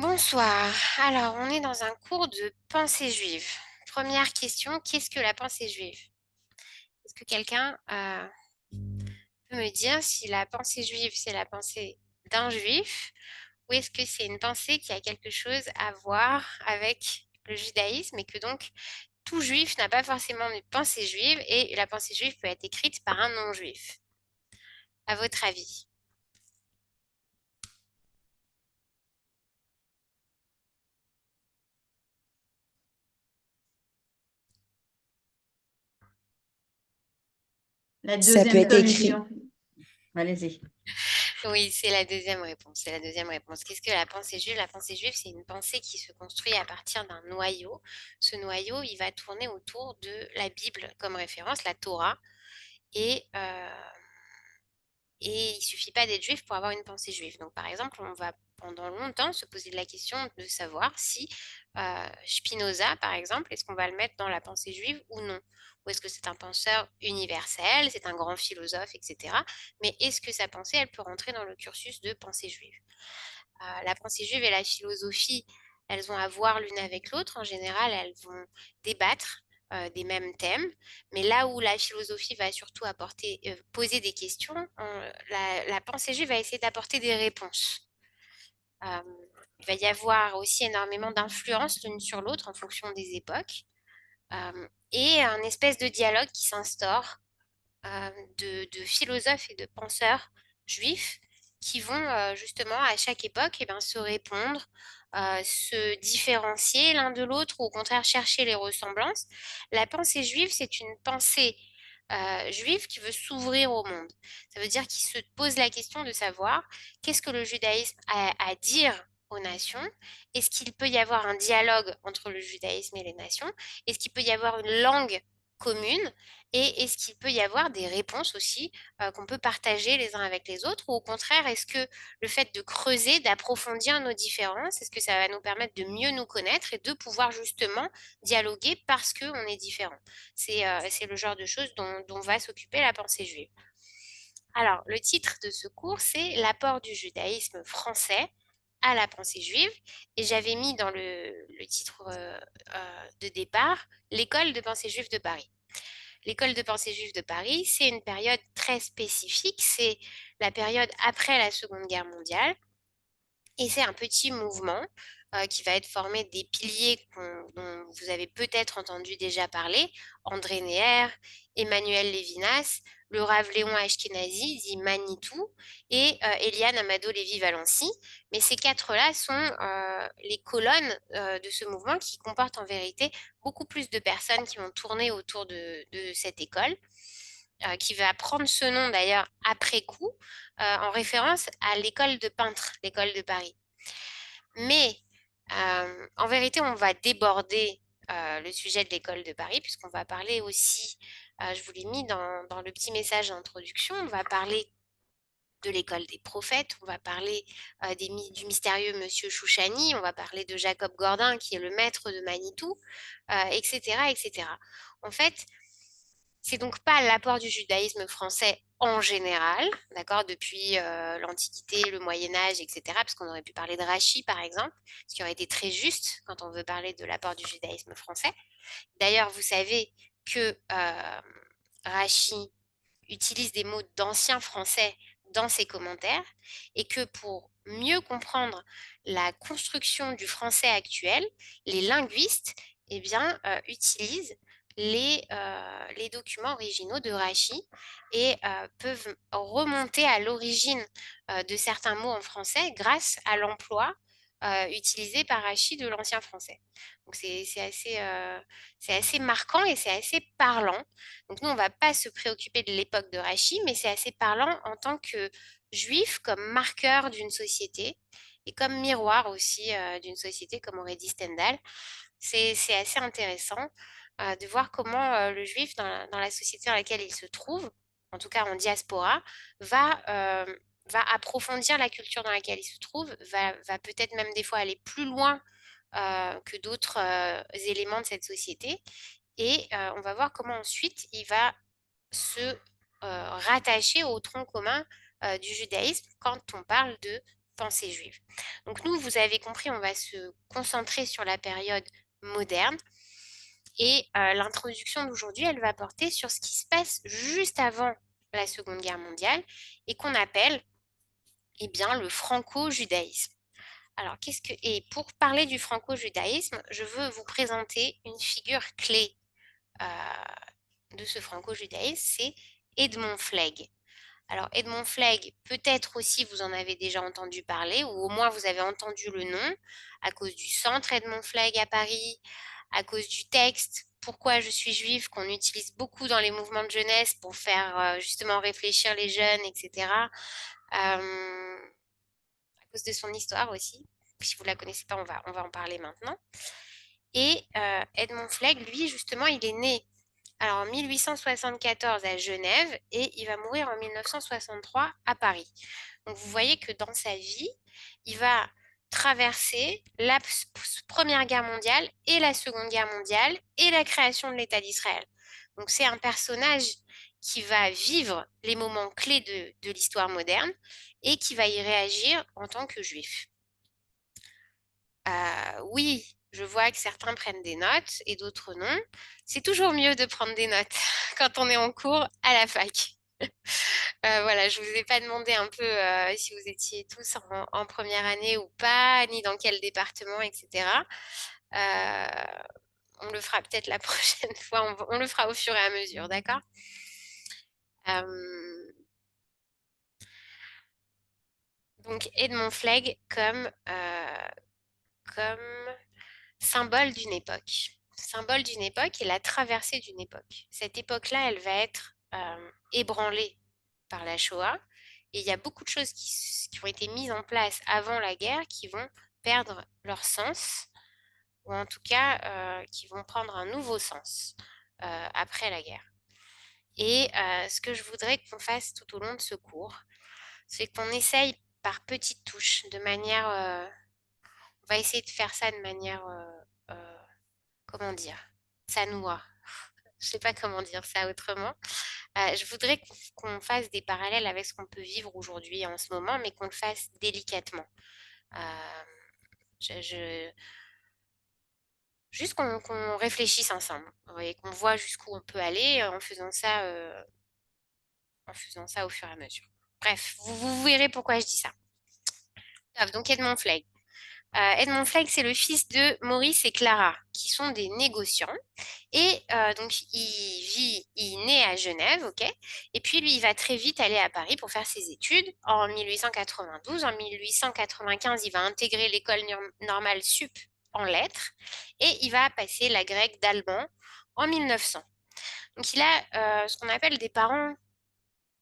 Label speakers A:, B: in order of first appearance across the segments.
A: Bonsoir. Alors, on est dans un cours de pensée juive. Première question, qu'est-ce que la pensée juive? Est-ce que quelqu'un peut me dire si la pensée juive, c'est la pensée d'un juif ou est-ce que c'est une pensée qui a quelque chose à voir avec le judaïsme et que donc tout juif n'a pas forcément une pensée juive et la pensée juive peut être écrite par un non-juif? À votre avis?
B: La
C: Ça peut
B: deuxième
C: être écrit.
B: solution. Allez-y.
A: Oui, c'est la deuxième réponse. C'est la deuxième réponse. Qu'est-ce que la pensée juive? La pensée juive, c'est une pensée qui se construit à partir d'un noyau. Ce noyau, il va tourner autour de la Bible comme référence, la Torah. Et, et il suffit pas d'être juif pour avoir une pensée juive. Donc, par exemple, on va pendant longtemps se poser la question de savoir si Spinoza, par exemple, est-ce qu'on va le mettre dans la pensée juive ou non? Ou est-ce que c'est un penseur universel, c'est un grand philosophe, etc. Mais est-ce que sa pensée, elle peut rentrer dans le cursus de pensée juive? La pensée juive et la philosophie, elles vont avoir l'une avec l'autre. En général, elles vont débattre des mêmes thèmes. Mais là où la philosophie va surtout poser des questions, la pensée juive va essayer d'apporter des réponses. Euh, il va y avoir aussi énormément d'influences l'une sur l'autre en fonction des époques. Et un espèce de dialogue qui s'instaure de philosophes et de penseurs juifs qui vont justement à chaque époque se répondre, se différencier l'un de l'autre ou au contraire chercher les ressemblances. La pensée juive, c'est une pensée juive qui veut s'ouvrir au monde. Ça veut dire qu'il se pose la question de savoir qu'est-ce que le judaïsme a à dire aux nations. Est-ce qu'il peut y avoir un dialogue entre le judaïsme et les nations? Est-ce qu'il peut y avoir une langue commune? Et est-ce qu'il peut y avoir des réponses aussi qu'on peut partager les uns avec les autres? Ou au contraire, est-ce que le fait de creuser, d'approfondir nos différences, est-ce que ça va nous permettre de mieux nous connaître et de pouvoir justement dialoguer parce qu'on est différent? C'est le genre de choses dont va s'occuper la pensée juive. Alors, le titre de ce cours, c'est l'apport du judaïsme français à la pensée juive. Et j'avais mis dans le titre de départ l'école de pensée juive de Paris. L'école de pensée juive de Paris, c'est une période très spécifique, c'est la période après la Seconde Guerre mondiale. Et c'est un petit mouvement qui va être formé des piliers dont vous avez peut-être entendu déjà parler, André Neher, Emmanuel Lévinas, le Rav Léon Ashkenazi, dit Manitou, et Eliane Amado Lévy-Valency. Mais ces quatre-là sont les colonnes de ce mouvement qui comportent en vérité beaucoup plus de personnes qui vont tourner autour de cette école, qui va prendre ce nom d'ailleurs après coup, en référence à l'école de peintres, l'école de Paris. Mais en vérité, on va déborder le sujet de l'école de Paris, puisqu'on va parler aussi, je vous l'ai mis dans le petit message d'introduction, on va parler de l'école des prophètes, on va parler du mystérieux Monsieur Chouchani, on va parler de Jacob Gordin, qui est le maître de Manitou, etc., etc. En fait, c'est donc pas l'apport du judaïsme français en général, d'accord, depuis l'Antiquité, le Moyen Âge, etc., parce qu'on aurait pu parler de Rachi, par exemple, ce qui aurait été très juste quand on veut parler de l'apport du judaïsme français. D'ailleurs, vous savez que Rachi utilise des mots d'anciens français dans ses commentaires et que pour mieux comprendre la construction du français actuel, les linguistes utilisent les documents originaux de Rachi et peuvent remonter à l'origine de certains mots en français grâce à l'emploi utilisé par Rachi de l'ancien français. Donc c'est assez marquant et c'est assez parlant. Donc nous, on ne va pas se préoccuper de l'époque de Rachi, mais c'est assez parlant en tant que juif, comme marqueur d'une société et comme miroir aussi d'une société, comme aurait dit Stendhal. C'est assez intéressant de voir comment le juif, dans la société dans laquelle il se trouve, en tout cas en diaspora, va approfondir la culture dans laquelle il se trouve, va peut-être même des fois aller plus loin que d'autres éléments de cette société. Et on va voir comment ensuite il va se rattacher au tronc commun du judaïsme quand on parle de pensée juive. Donc nous, vous avez compris, on va se concentrer sur la période moderne et l'introduction d'aujourd'hui, elle va porter sur ce qui se passe juste avant la Seconde Guerre mondiale et qu'on appelle eh bien, le franco-judaïsme. Alors, et pour parler du franco-judaïsme, je veux vous présenter une figure clé de ce franco-judaïsme, c'est Edmond Flegg. Alors, Edmond Flegg, peut-être aussi vous en avez déjà entendu parler, ou au moins vous avez entendu le nom, à cause du centre Edmond Flegg à Paris, à cause du texte Pourquoi je suis juif, qu'on utilise beaucoup dans les mouvements de jeunesse pour faire justement réfléchir les jeunes, etc. À cause de son histoire aussi. Si vous ne la connaissez pas, on va en parler maintenant. Et Edmond Flegg, lui, justement, il est né alors, en 1874 à Genève et il va mourir en 1963 à Paris. Donc, vous voyez que dans sa vie, il va traverser la Première Guerre mondiale et la Seconde Guerre mondiale et la création de l'État d'Israël. Donc, c'est un personnage qui va vivre les moments clés de l'histoire moderne et qui va y réagir en tant que juif. Oui, je vois que certains prennent des notes et d'autres non. C'est toujours mieux de prendre des notes quand on est en cours à la fac. Voilà, je vous ai pas demandé un peu si vous étiez tous en première année ou pas, ni dans quel département, etc. Euh, on le fera peut-être la prochaine fois, on le fera au fur et à mesure, d'accord? Euh, donc Edmond Flegg comme symbole d'une époque. Symbole d'une époque et la traversée d'une époque. Cette époque-là, elle va être ébranlée par la Shoah. Et il y a beaucoup de choses qui ont été mises en place avant la guerre qui vont perdre leur sens, ou en tout cas qui vont prendre un nouveau sens après la guerre. Et ce que je voudrais qu'on fasse tout au long de ce cours, c'est qu'on essaye par petites touches, de manière... on va essayer de faire ça de manière comment dire, ça noie. Je sais pas comment dire ça autrement. Je voudrais qu'on fasse des parallèles avec ce qu'on peut vivre aujourd'hui en ce moment, mais qu'on le fasse délicatement. Euh, je, je- Juste qu'on réfléchisse ensemble et qu'on voit jusqu'où on peut aller en faisant ça au fur et à mesure. Bref, vous verrez pourquoi je dis ça. Donc Edmond Flegg. Edmond Flegg, c'est le fils de Maurice et Clara, qui sont des négociants. Et donc, il naît à Genève, ok? Et puis, lui, il va très vite aller à Paris pour faire ses études en 1892. En 1895, il va intégrer l'école normale sup en lettres et il va passer la grecque d'allemand en 1900. Donc, il a ce qu'on appelle des parents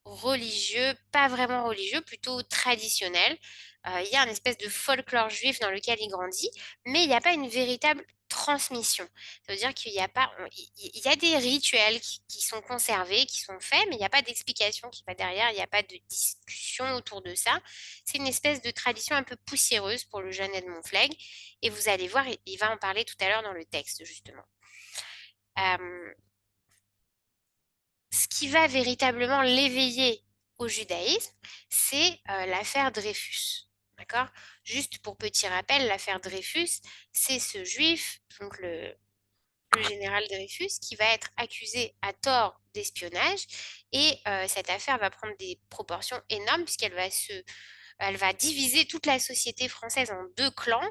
A: religieux, pas vraiment religieux, plutôt traditionnel. Il y a une espèce de folklore juif dans lequel il grandit, mais il n'y a pas une véritable transmission. Ça veut dire qu'il y a pas, il y a des rituels qui sont conservés, qui sont faits, mais il n'y a pas d'explication qui va derrière, il n'y a pas de discussion autour de ça. C'est une espèce de tradition un peu poussiéreuse pour le jeune Edmond Flegg, et vous allez voir, il va en parler tout à l'heure dans le texte, justement. Euh, Ce qui va véritablement l'éveiller au judaïsme, c'est l'affaire Dreyfus. D'accord? Juste pour petit rappel, l'affaire Dreyfus, c'est ce juif, donc le général Dreyfus, qui va être accusé à tort d'espionnage. Et cette affaire va prendre des proportions énormes elle va diviser toute la société française en deux clans,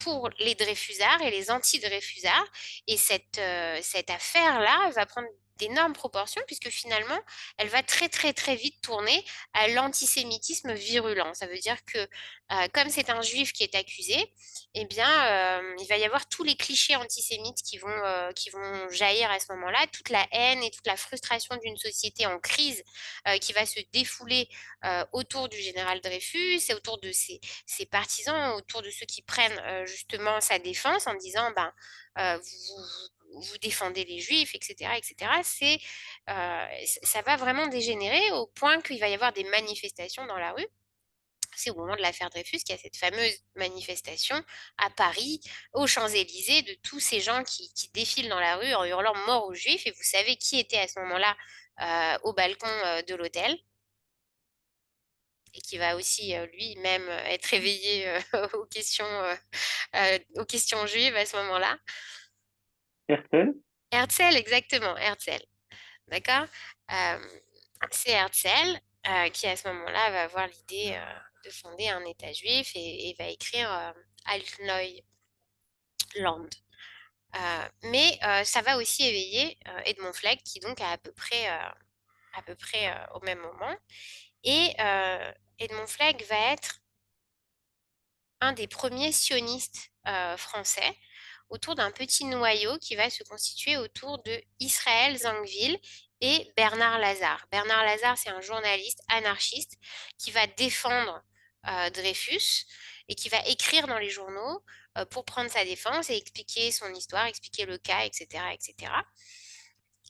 A: pour les Dreyfusards et les anti-Dreyfusards. Et cette affaire-là va prendre d'énormes proportions puisque finalement, elle va très très très vite tourner à l'antisémitisme virulent. Ça veut dire que comme c'est un juif qui est accusé, eh bien, il va y avoir tous les clichés antisémites qui vont jaillir à ce moment-là, toute la haine et toute la frustration d'une société en crise qui va se défouler autour du général Dreyfus et autour de ses partisans, autour de ceux qui prennent justement sa défense en disant ben, vous défendez les juifs, etc. etc. Ça va vraiment dégénérer au point qu'il va y avoir des manifestations dans la rue. C'est au moment de l'affaire Dreyfus qu'il y a cette fameuse manifestation à Paris, aux Champs-Élysées, de tous ces gens qui défilent dans la rue en hurlant mort aux juifs. Et vous savez qui était à ce moment-là au balcon de l'hôtel? et qui va aussi lui-même être éveillé aux questions juives à ce moment-là.
C: Herzl?
A: Herzl, exactement, Herzl. D'accord? Euh, c'est Herzl qui, à ce moment-là, va avoir l'idée de fonder un État juif et va écrire Altneu Land. Mais ça va aussi éveiller Edmond Flegg, qui donc a à peu près au même moment. Et Edmond Flegg va être un des premiers sionistes français autour d'un petit noyau qui va se constituer autour de Israël Zangwill et Bernard Lazare. Bernard Lazare, c'est un journaliste anarchiste qui va défendre Dreyfus et qui va écrire dans les journaux pour prendre sa défense et expliquer son histoire, expliquer le cas, etc., etc.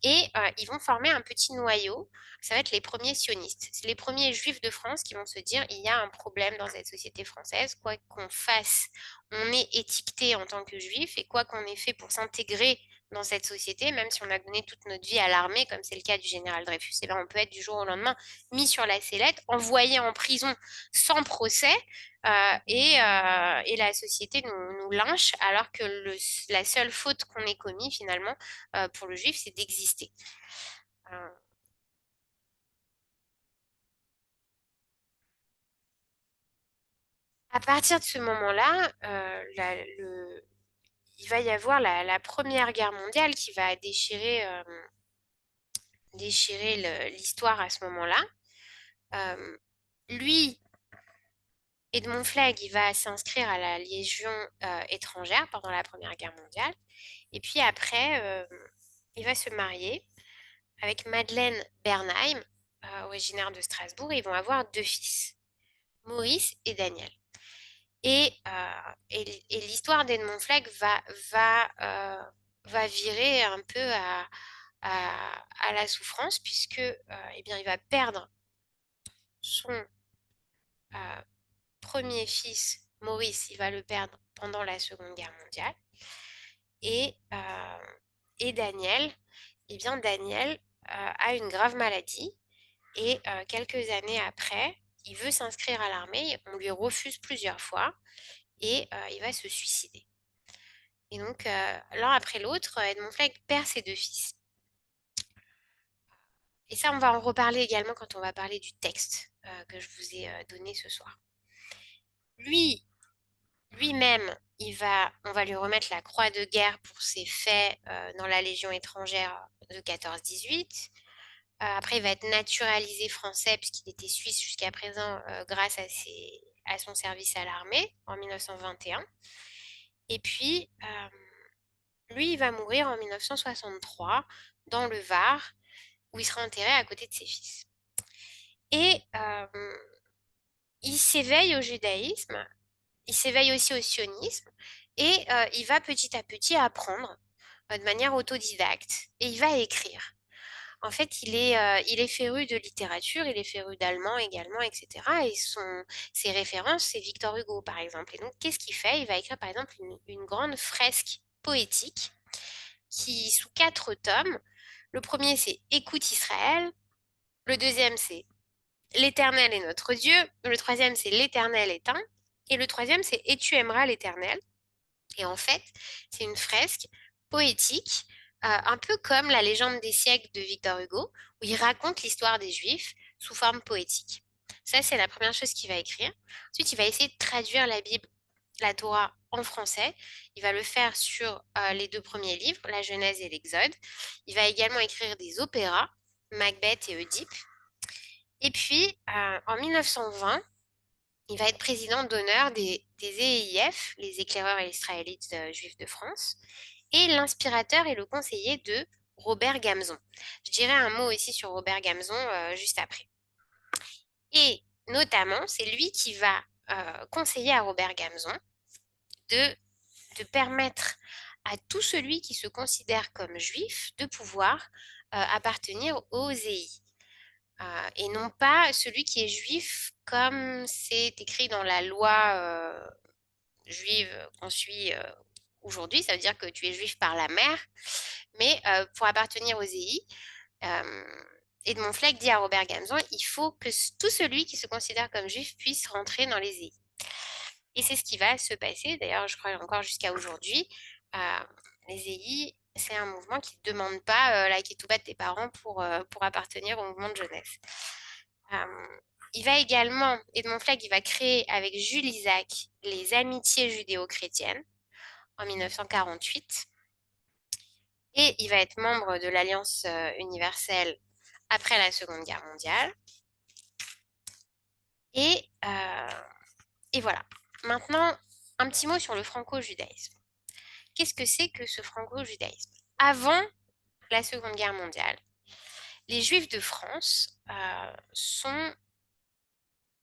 A: Et ils vont former un petit noyau. Ça va être les premiers sionistes. C'est les premiers juifs de France qui vont se dire, il y a un problème dans cette société française. Quoi qu'on fasse, on est étiqueté en tant que juif. Et quoi qu'on ait fait pour s'intégrer dans cette société, même si on a donné toute notre vie à l'armée, comme c'est le cas du général Dreyfus, et ben on peut être du jour au lendemain mis sur la sellette, envoyé en prison sans procès, et la société nous lynche, alors que la seule faute qu'on ait commis finalement pour le juif, c'est d'exister. Euh, à partir de ce moment-là, il va y avoir la Première Guerre mondiale qui va déchirer l'histoire à ce moment-là. Euh, lui, Edmond Flegg, il va s'inscrire à la Légion étrangère pendant la Première Guerre mondiale. Et puis après, il va se marier avec Madeleine Bernheim, originaire de Strasbourg. Ils vont avoir deux fils, Maurice et Daniel. Et l'histoire d'Edmond Flegg va virer un peu à la souffrance, puisque eh bien, il va perdre son euh, premier fils, Maurice, il va le perdre pendant la Seconde Guerre mondiale. Et, euh, et Daniel, eh bien, Daniel a une grave maladie. Et quelques années après, il veut s'inscrire à l'armée, on lui refuse plusieurs fois et il va se suicider. Et donc, l'un après l'autre, Edmond Flegg perd ses deux fils. Et ça, on va en reparler également quand on va parler du texte que je vous ai donné ce soir. Lui, lui-même, on va lui remettre la croix de guerre pour ses faits dans la Légion étrangère de 14-18. Après, il va être naturalisé français puisqu'il était suisse jusqu'à présent grâce à son service à l'armée en 1921. Et puis, lui, il va mourir en 1963 dans le Var, où il sera enterré à côté de ses fils. Et il s'éveille au judaïsme, il s'éveille aussi au sionisme, et il va petit à petit apprendre de manière autodidacte, et il va écrire. En fait, il est féru de littérature, il est féru d'allemand également, etc. Et ses références, c'est Victor Hugo, par exemple. Et donc, qu'est-ce qu'il fait? Il va écrire, par exemple, une grande fresque poétique sous 4 tomes. Le premier, c'est Écoute Israël. Le deuxième, c'est L'Éternel est notre Dieu. Le troisième, c'est L'Éternel est un. Et le troisième, c'est Et tu aimeras l'Éternel. Et en fait, c'est une fresque poétique, un peu comme La légende des siècles de Victor Hugo, où il raconte l'histoire des Juifs sous forme poétique. Ça, c'est la première chose qu'il va écrire. Ensuite, il va essayer de traduire la Bible, la Torah, en français. Il va le faire sur les deux premiers livres, la Genèse et l'Exode. Il va également écrire des opéras, Macbeth et Oedipe. Et puis, en 1920, il va être président d'honneur des EIF, les éclaireurs et israélites juifs de France, et l'inspirateur et le conseiller de Robert Gamzon. Je dirai un mot aussi sur Robert Gamzon juste après. Et notamment, c'est lui qui va conseiller à Robert Gamzon de, de permettre à tout celui qui se considère comme juif de pouvoir appartenir aux EI. Et non pas celui qui est juif comme c'est écrit dans la loi juive qu'on suit aujourd'hui. Ça veut dire que tu es juif par la mère, mais pour appartenir aux EI, euh, Edmond Flegg dit à Robert Gamzon, il faut que tout celui qui se considère comme juif puisse rentrer dans les EI. Et c'est ce qui va se passer, d'ailleurs, je crois encore jusqu'à aujourd'hui. Les EI, c'est un mouvement qui ne demande pas la ketouba des parents pour appartenir au mouvement de jeunesse. Il va également, Edmond Flegg, il va créer avec Jules Isaac les Amitiés judéo-chrétiennes en 1948. Et il va être membre de l'Alliance universelle après la Seconde Guerre mondiale. Et voilà. Maintenant, un petit mot sur le franco-judaïsme. Qu'est-ce que c'est que ce franco-judaïsme? Avant la Seconde Guerre mondiale, les Juifs de France sont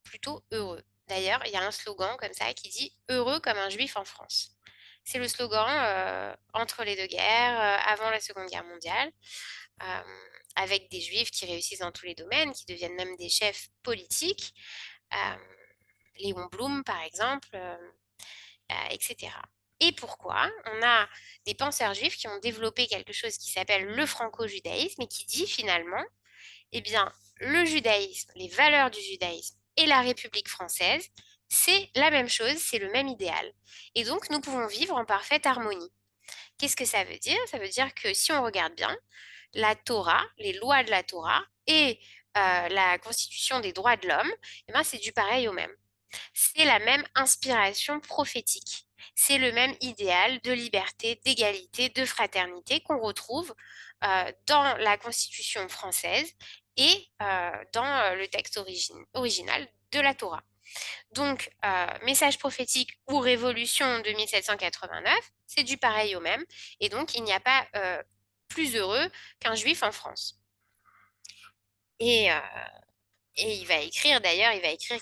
A: plutôt heureux. D'ailleurs, il y a un slogan comme ça qui dit « Heureux comme un Juif en France ». C'est le slogan entre les deux guerres, avant la Seconde Guerre mondiale, avec des Juifs qui réussissent dans tous les domaines, qui deviennent même des chefs politiques. Léon Blum, par exemple, etc. Et pourquoi? On a des penseurs juifs qui ont développé quelque chose qui s'appelle le franco-judaïsme et qui dit finalement, eh bien, le judaïsme, les valeurs du judaïsme et la République française, c'est la même chose, c'est le même idéal. Et donc, nous pouvons vivre en parfaite harmonie. Qu'est-ce que ça veut dire? Ça veut dire que si on regarde bien, la Torah, les lois de la Torah et la constitution des droits de l'homme, eh ben, c'est du pareil au même. C'est la même inspiration prophétique. C'est le même idéal de liberté, d'égalité, de fraternité qu'on retrouve dans la Constitution française et dans le texte original de la Torah. Donc, message prophétique ou révolution de 1789, c'est du pareil au même. Et donc, il n'y a pas plus heureux qu'un juif en France. Et il va écrire, d'ailleurs, il va écrire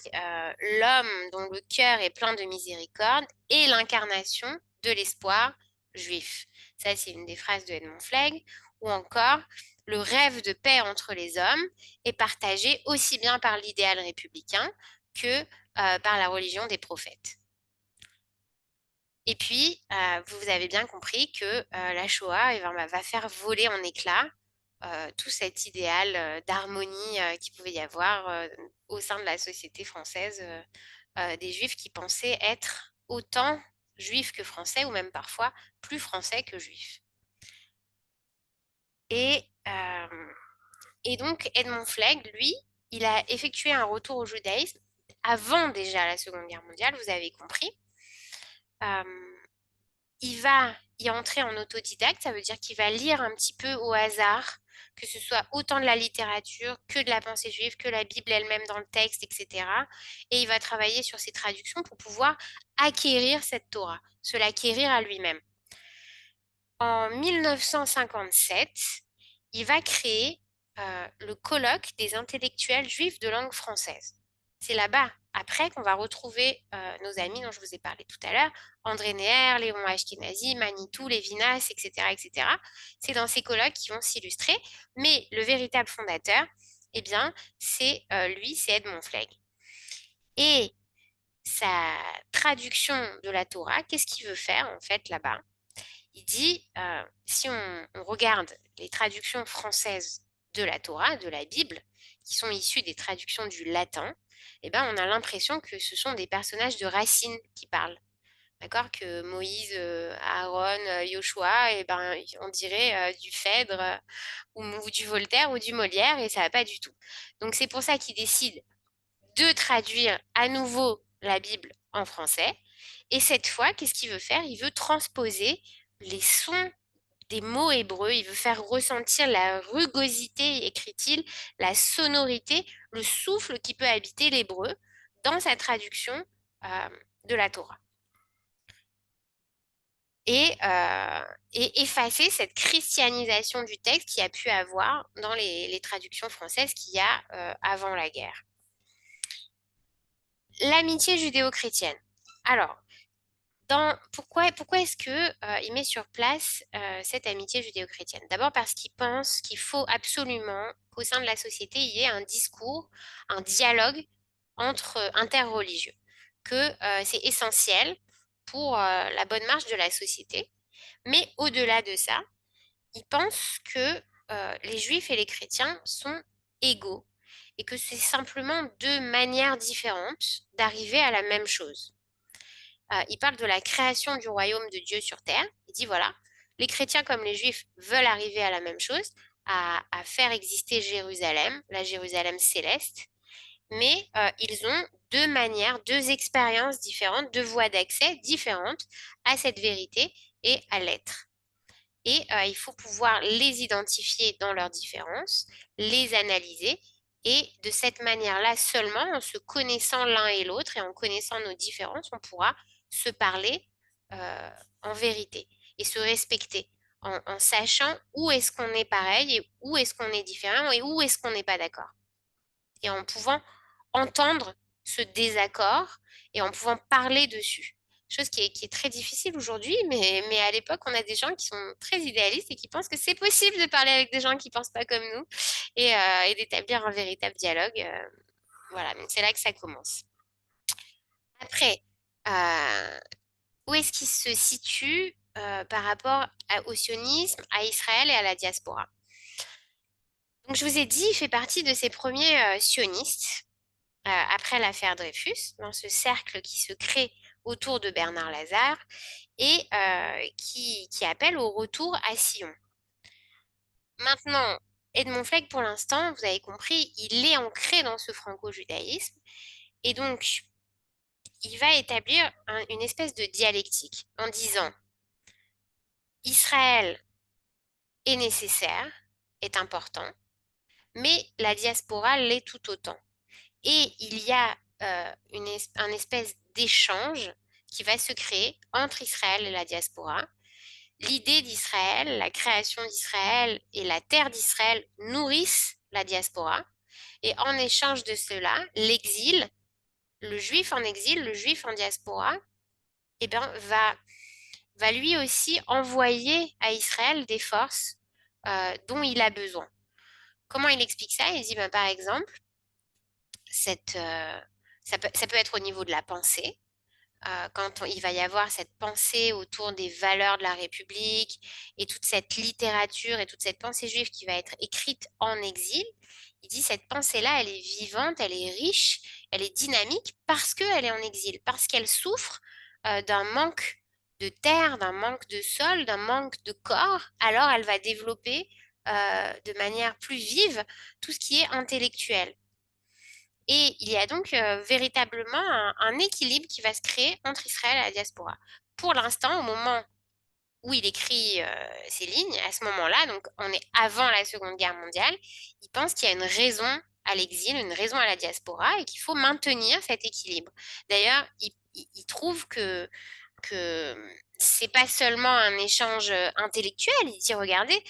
A: l'homme dont le cœur est plein de miséricorde est l'incarnation de l'espoir juif. Ça, c'est une des phrases de Edmond Flegg. Ou encore, le rêve de paix entre les hommes est partagé aussi bien par l'idéal républicain que par la religion des prophètes. Et puis, vous avez bien compris que la Shoah va faire voler en éclats tout cet idéal d'harmonie qu'il pouvait y avoir au sein de la société française, des Juifs qui pensaient être autant juifs que français, ou même parfois plus français que juifs. Et donc, Edmond Flegg, lui, il a effectué un retour au judaïsme avant déjà la Seconde Guerre mondiale, vous avez compris. Il va y entrer en autodidacte, ça veut dire qu'il va lire un petit peu au hasard, que ce soit autant de la littérature que de la pensée juive, que la Bible elle-même dans le texte, etc. Et il va travailler sur ses traductions pour pouvoir acquérir cette Torah, se l'acquérir à lui-même. En 1957, il va créer le colloque des intellectuels juifs de langue française. C'est là-bas, après, qu'on va retrouver nos amis dont je vous ai parlé tout à l'heure, André Neher, Léon Ashkenazi, Manitou, Lévinas, etc., etc. C'est dans ces colloques qui vont s'illustrer, mais le véritable fondateur, eh bien, c'est lui, c'est Edmond Flegg. Et sa traduction de la Torah, qu'est-ce qu'il veut faire, en fait, là-bas? Il dit, si on regarde les traductions françaises de la Torah, de la Bible, qui sont issues des traductions du latin, eh ben, on a l'impression que ce sont des personnages de Racine qui parlent. D'accord? Que Moïse, Aaron, Joshua, eh ben, on dirait du Phèdre ou du Voltaire ou du Molière, et ça va pas du tout. Donc c'est pour ça qu'il décide de traduire à nouveau la Bible en français. Et cette fois, qu'est-ce qu'il veut faire? Il veut transposer les sons des mots hébreux, il veut faire ressentir la rugosité, écrit-il, la sonorité, le souffle qui peut habiter l'hébreu dans sa traduction de la Torah. Et effacer cette christianisation du texte qu'il y a pu avoir dans les traductions françaises qu'il y a avant la guerre. L'amitié judéo-chrétienne. Alors, pourquoi est-ce qu'il met sur place cette amitié judéo-chrétienne? D'abord parce qu'il pense qu'il faut absolument qu'au sein de la société, il y ait un discours, un dialogue interreligieux, que c'est essentiel pour la bonne marche de la société. Mais au-delà de ça, il pense que les juifs et les chrétiens sont égaux et que c'est simplement deux manières différentes d'arriver à la même chose. Il parle de la création du royaume de Dieu sur terre. Il dit voilà, les chrétiens comme les juifs veulent arriver à la même chose, à faire exister Jérusalem, la Jérusalem céleste, mais ils ont deux manières, deux expériences différentes, deux voies d'accès différentes à cette vérité et à l'être. Et il faut pouvoir les identifier dans leurs différences, les analyser, et de cette manière-là seulement, en se connaissant l'un et l'autre et en connaissant nos différences, on pourra se parler en vérité et se respecter en sachant où est-ce qu'on est pareil et où est-ce qu'on est différent et où est-ce qu'on n'est pas d'accord. Et en pouvant entendre ce désaccord et en pouvant parler dessus. Chose qui est très difficile aujourd'hui, mais à l'époque, on a des gens qui sont très idéalistes et qui pensent que c'est possible de parler avec des gens qui ne pensent pas comme nous et d'établir un véritable dialogue. Voilà, donc c'est là que ça commence. Après, où est-ce qu'il se situe par rapport au sionisme, à Israël et à la diaspora? Donc, je vous ai dit, il fait partie de ces premiers sionistes après l'affaire Dreyfus, dans ce cercle qui se crée autour de Bernard Lazare et qui appelle au retour à Sion. Maintenant, Edmond Fleck, pour l'instant, vous avez compris, il est ancré dans ce franco-judaïsme et donc il va établir une espèce de dialectique en disant Israël est nécessaire, est important, mais la diaspora l'est tout autant. Et il y a un espèce d'échange qui va se créer entre Israël et la diaspora. L'idée d'Israël, la création d'Israël et la terre d'Israël nourrissent la diaspora. Et en échange de cela, l'exil, le juif en exil, le juif en diaspora, eh bien, va lui aussi envoyer à Israël des forces dont il a besoin. Comment il explique ça? Il dit, ben, par exemple, ça peut être au niveau de la pensée, quand il va y avoir cette pensée autour des valeurs de la République et toute cette littérature et toute cette pensée juive qui va être écrite en exil, il dit cette pensée-là, elle est vivante, elle est riche, elle est dynamique parce qu'elle est en exil, parce qu'elle souffre d'un manque de terre, d'un manque de sol, d'un manque de corps, alors elle va développer de manière plus vive tout ce qui est intellectuel. Et il y a donc véritablement un équilibre qui va se créer entre Israël et la diaspora. Pour l'instant, au moment où il écrit ces lignes, à ce moment-là, donc on est avant la Seconde Guerre mondiale, il pense qu'il y a une raison à l'exil, une raison à la diaspora et qu'il faut maintenir cet équilibre. D'ailleurs, il trouve que c'est pas seulement un échange intellectuel. Il dit, regardez,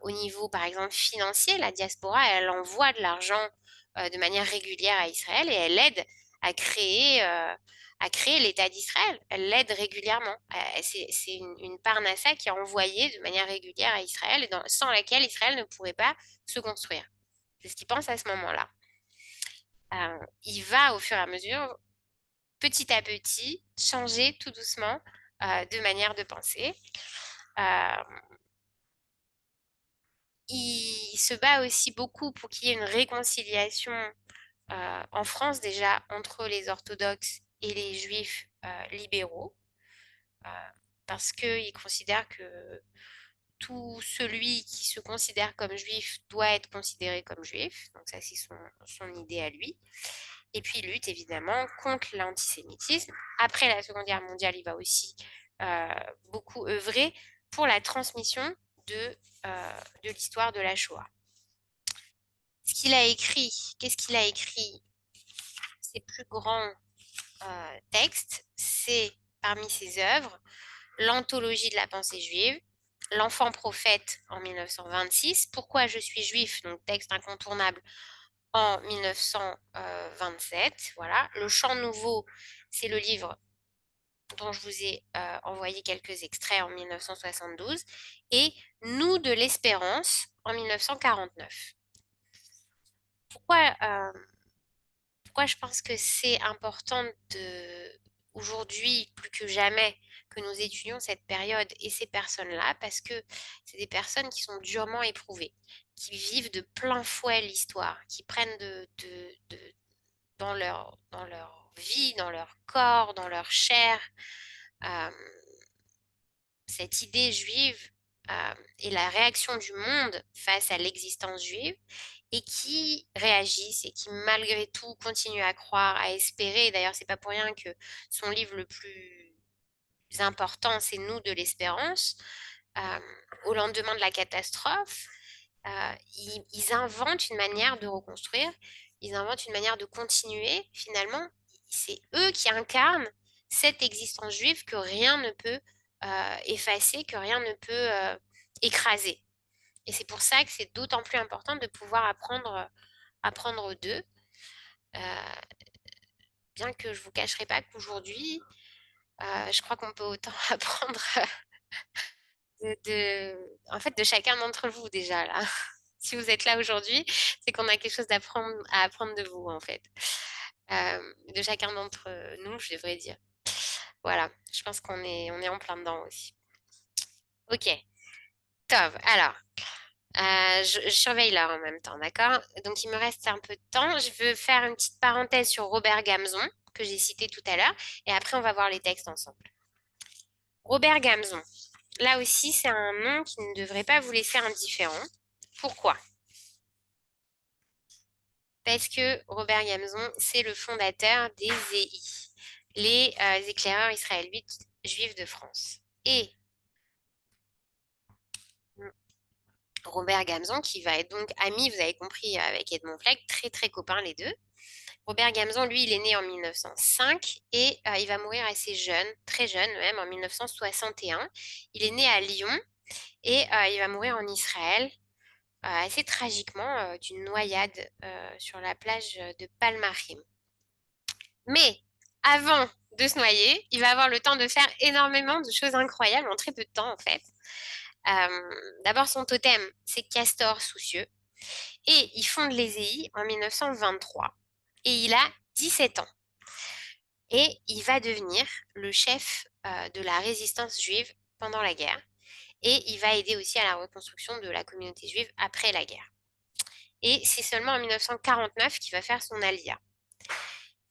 A: au niveau, par exemple, financier, la diaspora, elle envoie de l'argent de manière régulière à Israël et elle aide à créer l'État d'Israël. Elle l'aide régulièrement. C'est une parnassa qui est envoyée de manière régulière à Israël et sans laquelle Israël ne pourrait pas se construire. C'est ce qu'il pense à ce moment-là. Il va, au fur et à mesure, petit à petit, changer tout doucement de manière de penser. Il se bat aussi beaucoup pour qu'il y ait une réconciliation en France déjà entre les orthodoxes et les juifs libéraux, euh, parce qu'il considère que tout celui qui se considère comme juif doit être considéré comme juif. Donc ça, c'est son idée à lui. Et puis il lutte évidemment contre l'antisémitisme. Après la Seconde Guerre mondiale, il va aussi beaucoup œuvrer pour la transmission de l'histoire de la Shoah. Ce qu'il a écrit, qu'est-ce qu'il a écrit? Ses plus grands textes, c'est parmi ses œuvres l'anthologie de la pensée juive, l'enfant prophète en 1926, pourquoi je suis juif, donc texte incontournable en 1927. Voilà. Le chant nouveau, c'est le livre dont je vous ai envoyé quelques extraits en 1972, et Nous de l'espérance en 1949. Pourquoi je pense que c'est important aujourd'hui, plus que jamais, que nous étudions cette période et ces personnes-là parce que c'est des personnes qui sont durement éprouvées, qui vivent de plein fouet l'histoire, qui prennent dans leur vie, dans leur corps, dans leur chair, euh, cette idée juive et la réaction du monde face à l'existence juive et qui réagissent et qui malgré tout continuent à croire, à espérer. D'ailleurs, c'est pas pour rien que son livre le plus important, c'est Nous de l'espérance. Euh, au lendemain de la catastrophe, ils inventent une manière de reconstruire, ils inventent une manière de continuer. Finalement, c'est eux qui incarnent cette existence juive que rien ne peut effacer, que rien ne peut écraser. Et c'est pour ça que c'est d'autant plus important de pouvoir apprendre d'eux. Euh, bien que je ne vous cacherai pas qu'aujourd'hui, je crois qu'on peut autant apprendre en fait, de chacun d'entre vous déjà là. Si vous êtes là aujourd'hui, c'est qu'on a quelque chose à apprendre de vous en fait. De chacun d'entre nous, je devrais dire. Voilà, je pense on est en plein dedans aussi. Ok, top. Alors, je surveille l'heure en même temps, d'accord? Donc, il me reste un peu de temps. Je veux faire une petite parenthèse sur Robert Gamzon, que j'ai cité tout à l'heure, et après, on va voir les textes ensemble. Robert Gamzon. Là aussi, c'est un nom qui ne devrait pas vous laisser indifférent. Pourquoi? Parce que Robert Gamzon, c'est le fondateur des EI, les éclaireurs israélites juifs de France. Et Robert Gamzon, qui va être donc ami, vous avez compris, avec Edmond Flegg, très très copains les deux. Robert Gamzon, lui, il est né en 1905 et il va mourir assez jeune, très jeune même, en 1961. Il est né à Lyon et il va mourir en Israël, assez tragiquement, d'une noyade sur la plage de Palmachim. Mais avant de se noyer, il va avoir le temps de faire énormément de choses incroyables en très peu de temps, en fait. D'abord, son totem, c'est Castor soucieux. Et il fonde les EI en 1923. Et il a 17 ans. Et il va devenir le chef de la résistance juive pendant la guerre. Et il va aider aussi à la reconstruction de la communauté juive après la guerre. Et c'est seulement en 1949 qu'il va faire son alia.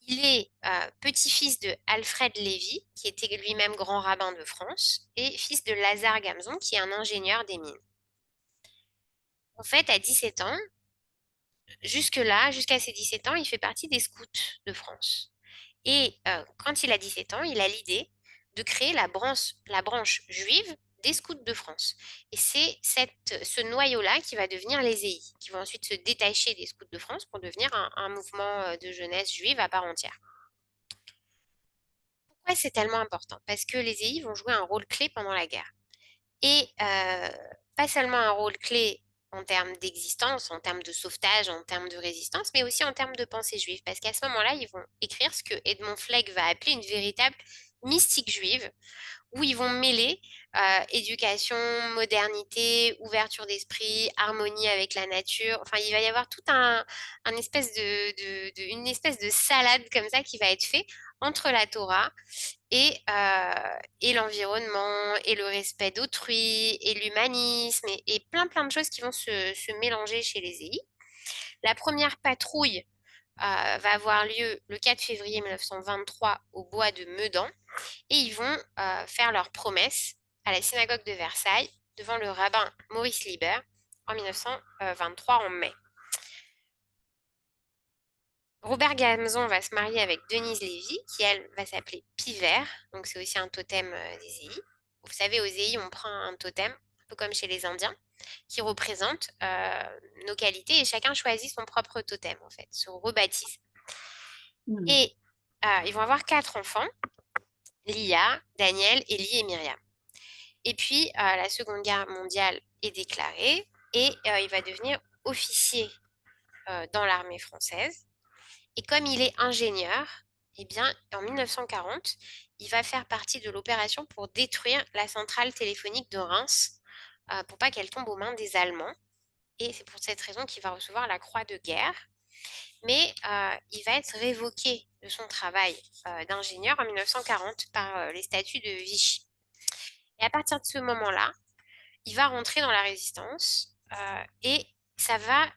A: Il est petit-fils de Alfred Lévy, qui était lui-même grand rabbin de France, et fils de Lazare Gamzon, qui est un ingénieur des mines. En fait, à 17 ans, jusque-là, jusqu'à ses 17 ans, il fait partie des scouts de France. Et quand il a 17 ans, il a l'idée de créer la branche juive des scouts de France. Et c'est ce noyau-là qui va devenir les EI, qui vont ensuite se détacher des scouts de France pour devenir un mouvement de jeunesse juive à part entière. Pourquoi c'est tellement important? Parce que les EI vont jouer un rôle clé pendant la guerre. Et pas seulement un rôle clé en termes d'existence, en termes de sauvetage, en termes de résistance, mais aussi en termes de pensée juive. Parce qu'à ce moment-là, ils vont écrire ce que Edmond Flegg va appeler une véritable mystique juive, où ils vont mêler éducation, modernité, ouverture d'esprit, harmonie avec la nature. Enfin, il va y avoir tout une espèce de salade comme ça qui va être fait entre la Torah et l'environnement, et le respect d'autrui, et l'humanisme, et plein plein de choses qui vont se mélanger chez les EI. La première patrouille va avoir lieu le 4 février 1923 au bois de Medan, et ils vont faire leur promesse à la synagogue de Versailles devant le rabbin Maurice Liber en 1923 en mai. Robert Gamzon va se marier avec Denise Lévy, qui elle va s'appeler Pivert, donc c'est aussi un totem des EI. Vous savez, aux EI, on prend un totem, un peu comme chez les Indiens, qui représente nos qualités et chacun choisit son propre totem, en fait, se rebaptise. Et ils vont avoir 4 enfants, Lia, Daniel, Élie et Myriam. Et puis, la Seconde Guerre mondiale est déclarée et il va devenir officier dans l'armée française. Et comme il est ingénieur, eh bien, en 1940, il va faire partie de l'opération pour détruire la centrale téléphonique de Reims pour pas qu'elle tombe aux mains des Allemands. Et c'est pour cette raison qu'il va recevoir la Croix de guerre. mais il va être révoqué de son travail d'ingénieur en 1940 par les statuts de Vichy. Et à partir de ce moment-là, il va rentrer dans la résistance et ça va,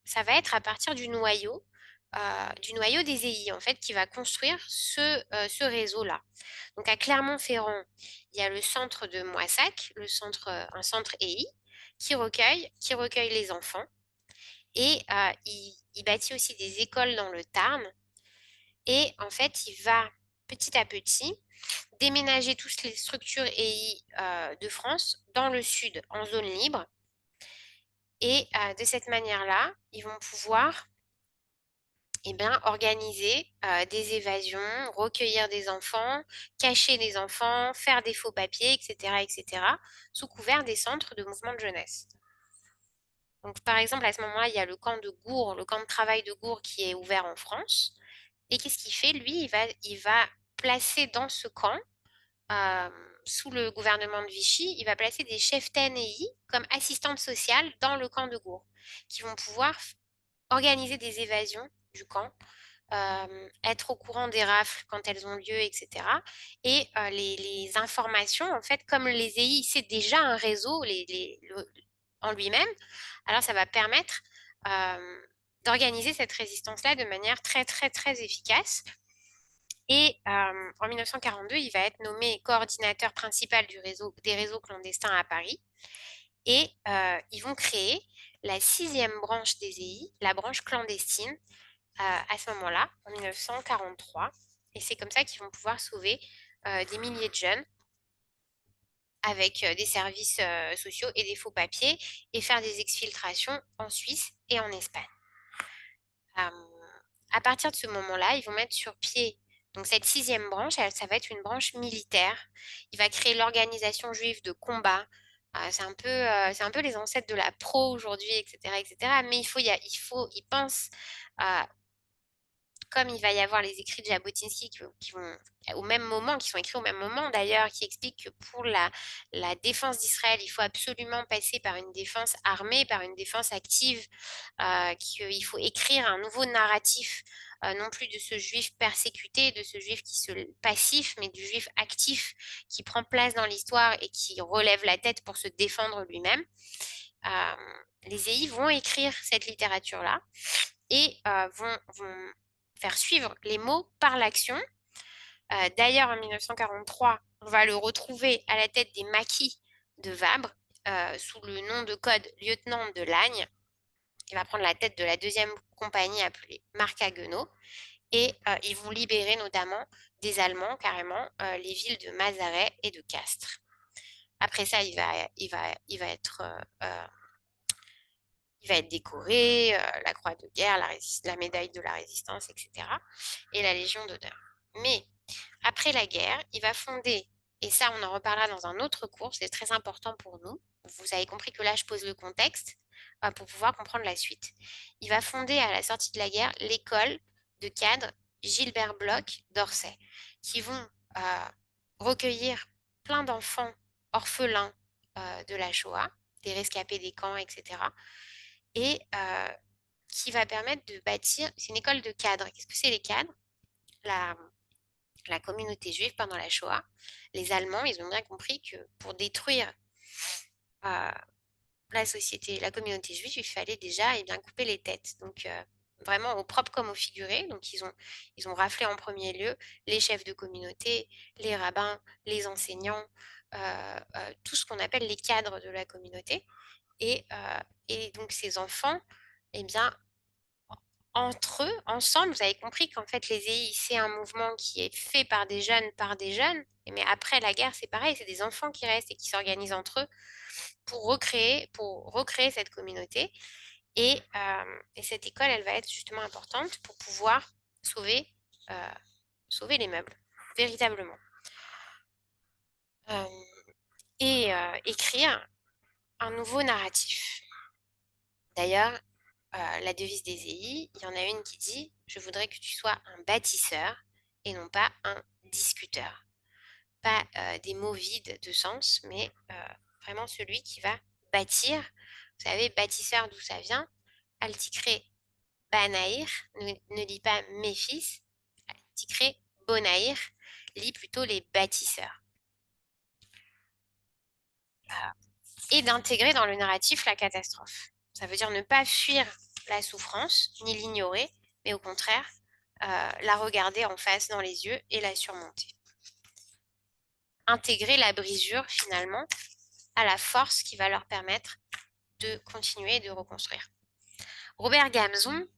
A: ça va être à partir du noyau des EI, en fait, qui va construire ce réseau-là. Donc à Clermont-Ferrand, il y a le centre de Moissac, un centre EI, qui recueille les enfants. Et il bâtit aussi des écoles dans le Tarn. Et en fait, il va petit à petit déménager toutes les structures EI de France dans le sud, en zone libre. Et de cette manière-là, ils vont pouvoir organiser des évasions, recueillir des enfants, cacher des enfants, faire des faux papiers, etc., etc., sous couvert des centres de mouvement de jeunesse. Donc, par exemple, à ce moment-là, il y a le camp de Gour, le camp de travail de Gour qui est ouvert en France. Et qu'est-ce qu'il fait? Lui, il va placer dans ce camp, euh, sous le gouvernement de Vichy, il va placer des chefs TNI comme assistantes sociales dans le camp de Gour, qui vont pouvoir organiser des évasions du camp, être au courant des rafles quand elles ont lieu, etc. Et les informations, en fait, comme les EI, c'est déjà un réseau en lui-même, alors ça va permettre d'organiser cette résistance-là de manière très, très, très efficace. Et en 1942, il va être nommé coordinateur principal des réseaux clandestins à Paris. Et ils vont créer la 6e branche des EI, la branche clandestine, à ce moment-là, en 1943. Et c'est comme ça qu'ils vont pouvoir sauver des milliers de jeunes avec des services sociaux et des faux papiers et faire des exfiltrations en Suisse et en Espagne. À partir de ce moment-là, ils vont mettre sur pied donc cette 6e branche, ça va être une branche militaire. Il va créer l'organisation juive de combat. C'est un peu les ancêtres de la pro aujourd'hui, etc., etc. Mais il pense comme il va y avoir les écrits de Jabotinsky qui vont au même moment, qui sont écrits au même moment d'ailleurs, qui expliquent que pour la défense d'Israël, il faut absolument passer par une défense armée, par une défense active, qu'il faut écrire un nouveau narratif, non plus de ce juif persécuté, de ce juif qui se passif, mais du juif actif qui prend place dans l'histoire et qui relève la tête pour se défendre lui-même. Les EI vont écrire cette littérature-là et vont faire suivre les mots par l'action. D'ailleurs, en 1943, on va le retrouver à la tête des maquis de Vabre, sous le nom de code lieutenant de Lagne. Il va prendre la tête de la 2e compagnie appelée Marc Haguenau. Et ils vont libérer notamment des Allemands, carrément, les villes de Mazaret et de Castres. Après ça, il va être décoré, la croix de guerre, la médaille de la résistance, etc. et la Légion d'honneur. Mais après la guerre, il va fonder, et ça on en reparlera dans un autre cours, c'est très important pour nous, vous avez compris que là je pose le contexte pour pouvoir comprendre la suite. Il va fonder à la sortie de la guerre l'école de cadre Gilbert Bloch d'Orsay, qui vont recueillir plein d'enfants orphelins de la Shoah, des rescapés des camps, etc. Et qui va permettre de bâtir, c'est une école de cadres. Qu'est-ce que c'est les cadres? La communauté juive pendant la Shoah, les Allemands, ils ont bien compris que pour détruire la société, la communauté juive, il fallait déjà couper les têtes. Donc vraiment au propre comme au figuré. Donc ils ont raflé en premier lieu les chefs de communauté, les rabbins, les enseignants, tout ce qu'on appelle les cadres de la communauté. Et donc ces enfants, eh bien, entre eux, ensemble, vous avez compris qu'en fait les EI, c'est un mouvement qui est fait par des jeunes, mais après la guerre, c'est pareil, c'est des enfants qui restent et qui s'organisent entre eux pour recréer cette communauté. Et cette école, elle va être justement importante pour pouvoir sauver, sauver les meubles, véritablement. Écrire un nouveau narratif. D'ailleurs, la devise des EI, il y en a une qui dit « Je voudrais que tu sois un bâtisseur et non pas un discuteur ». Pas des mots vides de sens, mais vraiment celui qui va bâtir. Vous savez, bâtisseur, d'où ça vient? Alticré, Banaïr, ne lis pas mes fils, Tikré Bonaïr, lis plutôt les bâtisseurs. Et d'intégrer dans le narratif la catastrophe. Ça veut dire ne pas fuir la souffrance, ni l'ignorer, mais au contraire, la regarder en face dans les yeux et la surmonter. Intégrer la brisure finalement à la force qui va leur permettre de continuer et de reconstruire. Robert Gamzon,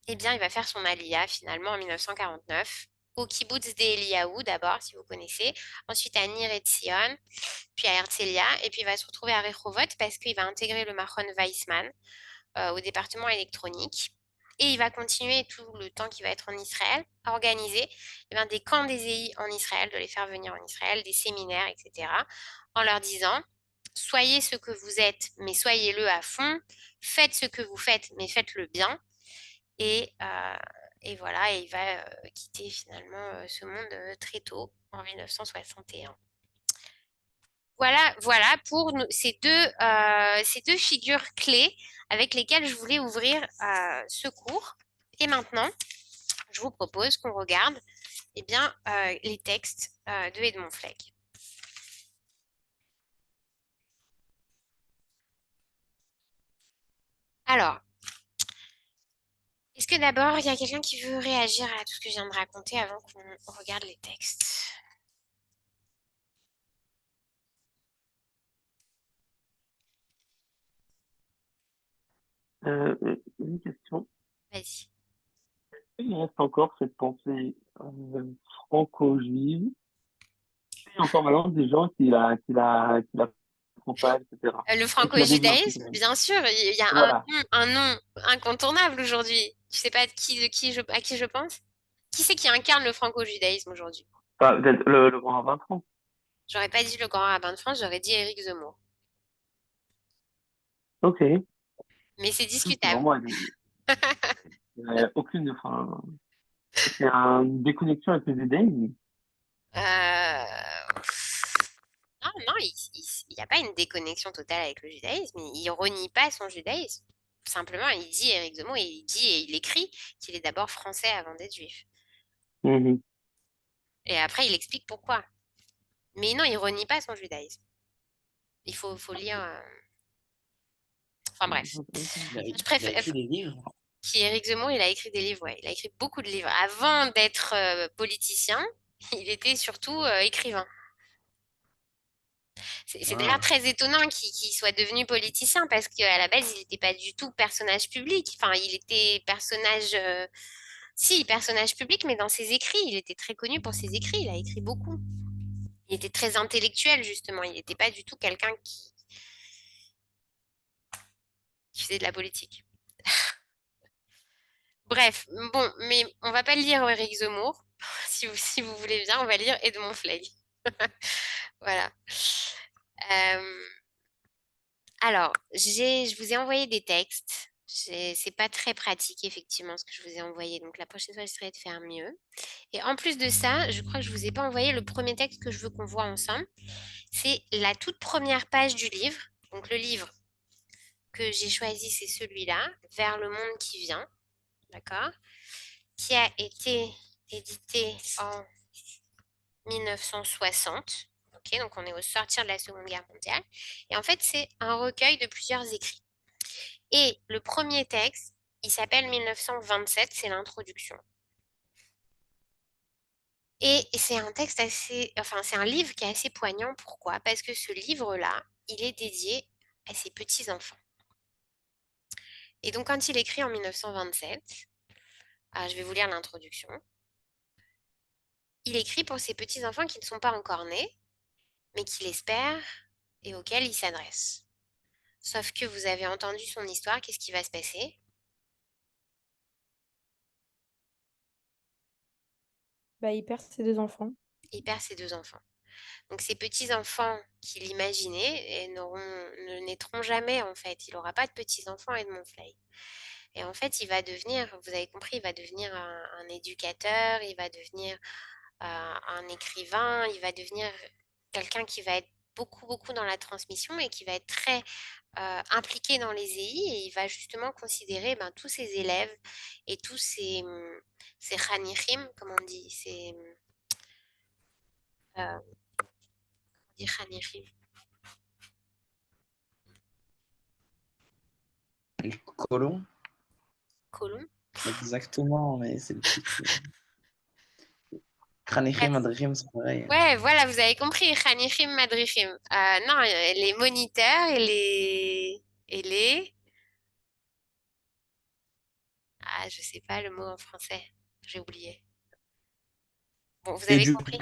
A: eh bien, il va faire son Aliyah finalement en 1949 au kibbutz d'Eliaou d'abord, si vous connaissez, ensuite à Nir Etzion, puis à Herzliya, et puis il va se retrouver à Rehovot parce qu'il va intégrer le Machon Weizmann au département électronique. Et il va continuer tout le temps qu'il va être en Israël à organiser des camps d'Ézéi en Israël, de les faire venir en Israël, des séminaires, etc., en leur disant soyez ce que vous êtes, mais soyez-le à fond, faites ce que vous faites, mais faites-le bien. Et voilà, et il va quitter finalement ce monde très tôt, en 1961. Voilà pour ces deux figures clés avec lesquelles je voulais ouvrir ce cours. Et maintenant, je vous propose qu'on regarde les textes de Edmond Flegg. Alors, est-ce que d'abord, il y a quelqu'un qui veut réagir à tout ce que je viens de raconter avant qu'on regarde les textes?
C: Une question.
A: Vas-y.
C: Il reste encore cette pensée franco-juive. Il y a encore maintenant des gens qui la font pas, etc.
A: Le
C: Et qui la développent.
A: franco-judaïsme, bien sûr, il y a
C: Voilà.
A: un nom incontournable aujourd'hui. Tu sais pas à qui je pense? Qui c'est qui incarne le franco-judaïsme aujourd'hui?
C: Enfin, peut-être le grand rabbin de France.
A: J'aurais pas dit le grand rabbin de France, j'aurais dit Éric Zemmour.
C: Ok.
A: Mais c'est
C: C'est
A: discutable.
C: vraiment, il n'y a aucune, enfin, c'est une déconnexion avec les judaïsme.
A: Euh, non, il n'y a pas une déconnexion totale avec le judaïsme. Il renie pas son judaïsme. Simplement, il dit, Éric Zemmour, il dit et il écrit qu'il est d'abord français avant d'être juif.
C: Mhm.
A: Et après, il explique pourquoi. Mais non, il renie pas son judaïsme. Il faut lire. Enfin bref. Je
D: Il a
A: préfère.
D: écrit des livres.
A: Qui Éric Zemmour, il a écrit des livres, ouais. Il a écrit beaucoup de livres. Avant d'être politicien, il était surtout écrivain. C'est d'ailleurs
D: Ah,
A: très étonnant qu'il soit devenu politicien parce qu'à la base, il n'était pas du tout personnage public. Enfin, il était personnage, si, personnage public, mais dans ses écrits, il était très connu pour ses écrits. Il a écrit beaucoup. Il était très intellectuel, justement. Il n'était pas du tout quelqu'un qui faisait de la politique. Bref, bon, mais on va pas lire Éric Zemmour. Si vous voulez bien, on va lire Edmond Flegg. Voilà. Euh, alors, je vous ai envoyé des textes. C'est pas très pratique, effectivement, ce que je vous ai envoyé. Donc, la prochaine fois, j'essaierai de faire mieux. Et en plus de ça, je crois que je vous ai pas envoyé le premier texte que je veux qu'on voit ensemble. C'est la toute première page du livre. Donc, le livre que j'ai choisi, c'est celui-là, Vers le monde qui vient. D'accord? Qui a été édité en 1960. Ok, donc on est au sortir de la Seconde Guerre mondiale. Et en fait, c'est un recueil de plusieurs écrits. Et le premier texte, il s'appelle 1927, c'est l'introduction. Et c'est un texte enfin, c'est un livre qui est assez poignant. Pourquoi? Parce que ce livre-là, il est dédié à ses petits-enfants. Et donc, quand il écrit en 1927, je vais vous lire l'introduction, il écrit pour ses petits-enfants qui ne sont pas encore nés, mais qu'il espère et auquel il s'adresse. Sauf que vous avez entendu son histoire, qu'est-ce qui va se passer?
E: Bah, il perd ses deux enfants.
A: Il perd ses deux enfants. Donc ses petits-enfants qu'il imaginait ne naîtront jamais en fait. Il n'aura pas de petits-enfants Edmond Fleig. Et en fait, il va devenir, vous avez compris, il va devenir un éducateur, il va devenir un écrivain, il va devenir quelqu'un qui va être beaucoup, beaucoup dans la transmission et qui va être très impliqué dans les EI et il va justement considérer tous ces élèves et tous ces khanichim, comme on dit, on dit khanichim,
D: Le colon,
A: colons.
D: exactement, mais c'est le truc. Khanichim,
A: Bref.
D: Madrichim, c'est pareil.
A: Ouais, voilà, vous avez compris, khanichim, madrichim. Non, les moniteurs et les... Ah, je sais pas le mot en français, j'ai oublié. Bon, vous avez compris?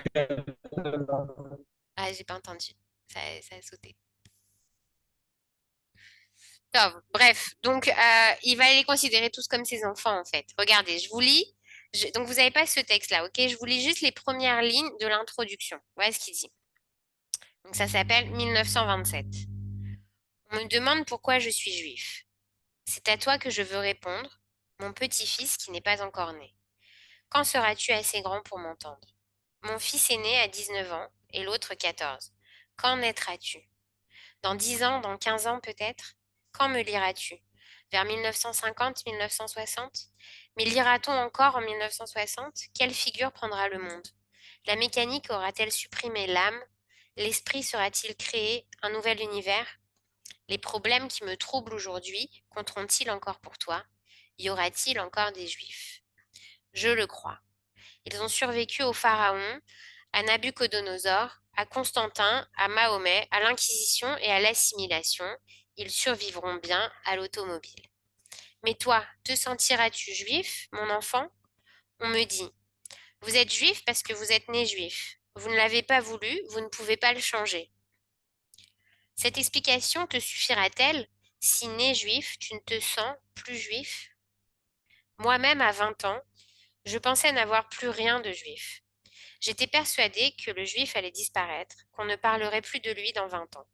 A: Ah, j'ai pas entendu, ça a sauté. Tov. Bref, donc il va les considérer tous comme ses enfants en fait. Regardez, je vous lis. Donc vous n'avez pas ce texte-là, ok? Je vous lis juste les premières lignes de l'introduction. Voilà ce qu'il dit. Donc ça s'appelle 1927. On me demande pourquoi je suis juif. C'est à toi que je veux répondre, mon petit-fils qui n'est pas encore né. Quand seras-tu assez grand pour m'entendre? Mon fils aîné a 19 ans et l'autre 14. Quand naîtras-tu? Dans 10 ans, dans 15 ans peut-être? Quand me liras-tu? Vers 1950-1960? Mais lira-t-on encore en 1960? Quelle figure prendra le monde? La mécanique aura-t-elle supprimé l'âme? L'esprit sera-t-il créé un nouvel univers? Les problèmes qui me troublent aujourd'hui compteront-ils encore pour toi? Y aura-t-il encore des juifs? Je le crois. Ils ont survécu au Pharaon, à Nabuchodonosor, à Constantin, à Mahomet, à l'Inquisition et à l'assimilation. Ils survivront bien à l'automobile. Mais toi, te sentiras-tu juif, mon enfant? On me dit, vous êtes juif parce que vous êtes né juif. Vous ne l'avez pas voulu, vous ne pouvez pas le changer. Cette explication te suffira-t-elle si né juif, tu ne te sens plus juif? Moi-même, à 20 ans, je pensais n'avoir plus rien de juif. J'étais persuadée que le juif allait disparaître, qu'on ne parlerait plus de lui dans 20 ans.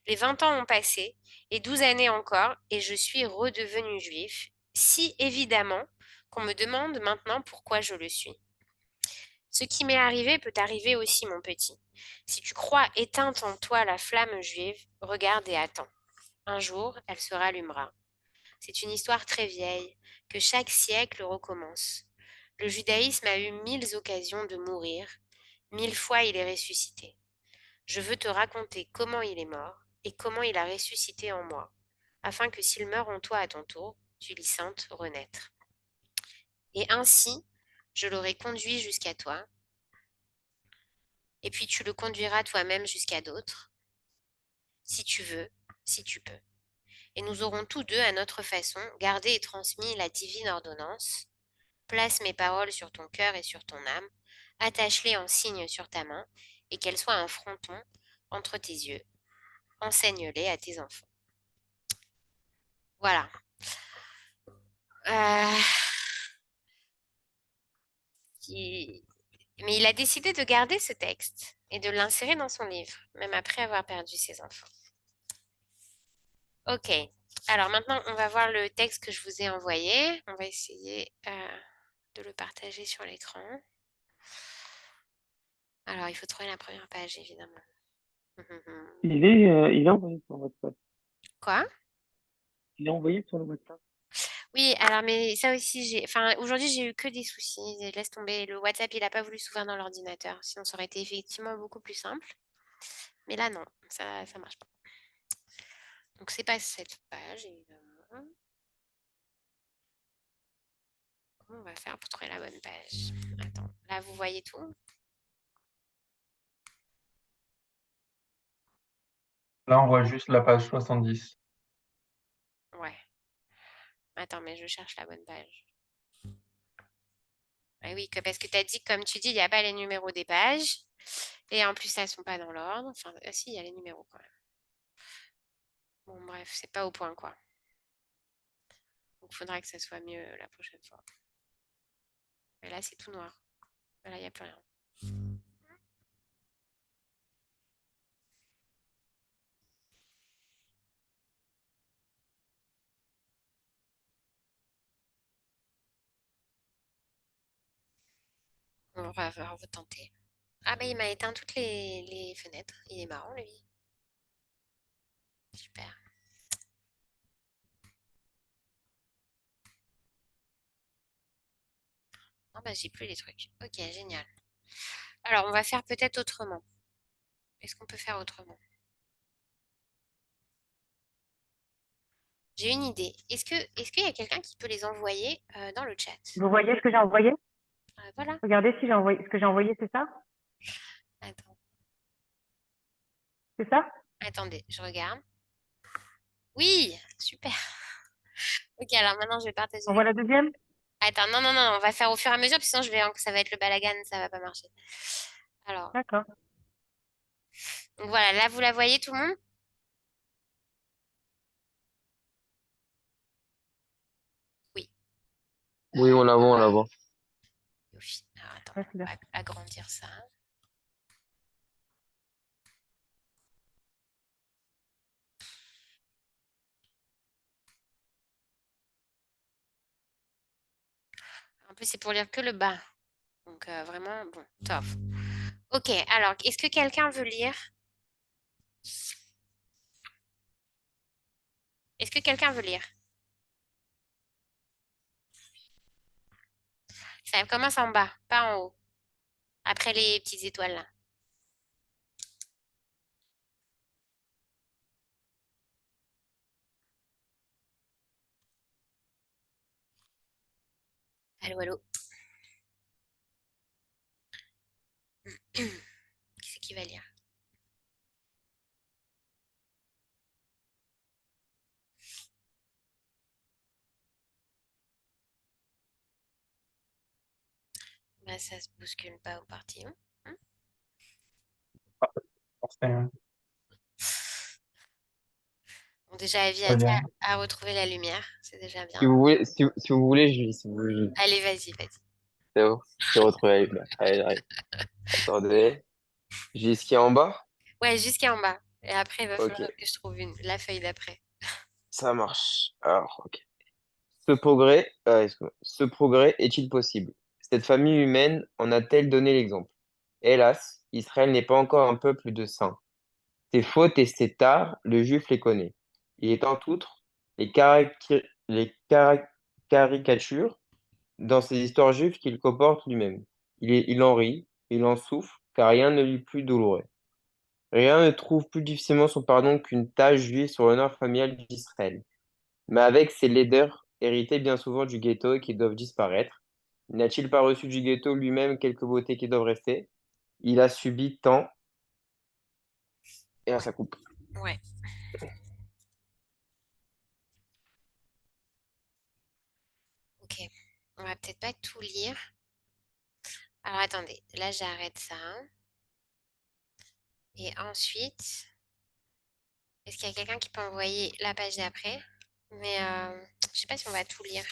A: Les 20 ans ont passé, et 12 années encore, et je suis redevenue juif, si évidemment qu'on me demande maintenant pourquoi je le suis. Ce qui m'est arrivé peut arriver aussi, mon petit. Si tu crois éteinte en toi la flamme juive, regarde et attends. Un jour, elle se rallumera. C'est une histoire très vieille, que chaque siècle recommence. Le judaïsme a eu 1000 occasions de mourir, 1000 fois il est ressuscité. Je veux te raconter comment il est mort et comment il a ressuscité en moi, afin que s'il meurt en toi à ton tour, tu l'y sentes renaître. Et ainsi, je l'aurai conduit jusqu'à toi, et puis tu le conduiras toi-même jusqu'à d'autres, si tu veux, si tu peux. Et nous aurons tous deux, à notre façon, gardé et transmis la divine ordonnance. Place mes paroles sur ton cœur et sur ton âme, attache-les en signe sur ta main, et qu'elles soient un fronton entre tes yeux. Enseigne-les à tes enfants. Voilà. Euh, Mais il a décidé de garder ce texte et de l'insérer dans son livre, même après avoir perdu ses enfants. Ok. Alors maintenant, on va voir le texte que je vous ai envoyé. On va essayer de le partager sur l'écran. Alors, il faut trouver la première page, évidemment.
C: Il est envoyé sur WhatsApp.
A: Quoi?
C: Il est envoyé sur le WhatsApp.
A: Oui, alors, mais ça aussi, enfin, aujourd'hui, j'ai eu que des soucis. Laisse tomber. Le WhatsApp, il n'a pas voulu s'ouvrir dans l'ordinateur. Sinon, ça aurait été effectivement beaucoup plus simple. Mais là, non, ça marche pas. Donc, c'est pas cette page, évidemment. Comment on va faire pour trouver la bonne page? Attends, là, vous voyez tout?
F: Là, on voit juste la page 70.
A: Ouais. Attends, mais je cherche la bonne page. Ah oui, parce que tu as dit, comme tu dis, il n'y a pas les numéros des pages. Et en plus, elles sont pas dans l'ordre. Enfin, si, il y a les numéros quand même. Bon, bref, c'est pas au point, quoi. Donc, il faudra que ça soit mieux la prochaine fois. Mais là, c'est tout noir. Là, il n'y a plus rien. On va retenter. Ah, bah, il m'a éteint toutes les fenêtres. Il est marrant, lui. Super. Ah bah, j'ai plus les trucs. Ok, génial. Alors, on va faire peut-être autrement. Est-ce qu'on peut faire autrement? J'ai une idée. Est-ce qu'il y a quelqu'un qui peut les envoyer dans le chat?
B: Vous voyez ce que j'ai envoyé?
A: Voilà.
B: Regardez si j'ai envoyé ce que j'ai envoyé, c'est ça?
A: Attends.
B: C'est ça?
A: Attendez, je regarde. Oui, super. Ok, alors maintenant je vais partager
B: On voit
A: l'écran.
B: la deuxième?
A: Attends, non, non, non, on va faire au fur et à mesure, parce que sinon ça va être le balagan, ça va pas marcher. Alors,
B: D'accord.
A: donc voilà, là vous la voyez tout le monde? Oui.
G: Oui, on la voit, on la voit.
A: Alors, attends,
B: Ouais, c'est
A: on
B: bien.
A: va agrandir ça. En plus, c'est pour lire que le bas. Donc vraiment, bon, top. Ok, alors, est-ce que quelqu'un veut lire? Est-ce que quelqu'un veut lire? Ça commence en bas, pas en haut. Après les petites étoiles là. Allô, allô. Qui c'est qui va lire? Bah, ça se bouscule pas au partillon. Hein.
F: Parfait.
A: Bon, déjà, Evie a
F: Très
A: dit
F: bien.
A: à retrouver la lumière. C'est déjà
G: Si
A: bien.
G: vous voulez, si vous voulez, je lis. Si vous voulez, je lis.
A: Allez, vas-y, vas-y.
G: C'est bon. J'ai retrouvé la Bible. Allez, allez. Attendez. Je lis ce qu'il y a en bas?
A: Ouais, jusqu'en bas. Et après, il va
G: Ok,
A: falloir que je trouve la feuille d'après.
G: ça marche. Alors, ok. Ce progrès est-il possible? Cette famille humaine en a-t-elle donné l'exemple? Hélas, Israël n'est pas encore un peuple de saints. Ses fautes et ses tares, le juif les connaît. Il est en outre les caricatures dans ces histoires juives qu'il comporte lui-même. Il en rit, il en souffre, car rien ne lui est plus douloureux. Rien ne trouve plus difficilement son pardon qu'une tache juive sur l'honneur familial d'Israël. Mais avec ces laideurs héritées bien souvent du ghetto et qui doivent disparaître, n'a-t-il pas reçu du ghetto lui-même quelques beautés qui doivent rester? Il a subi tant, et là
A: Ouais,
G: ça coupe.
A: ouais. Ok. On va peut-être pas tout lire. Alors, attendez. Là, j'arrête ça. Et ensuite, est-ce qu'il y a quelqu'un qui peut envoyer la page d'après? Mais je sais pas si on va tout lire.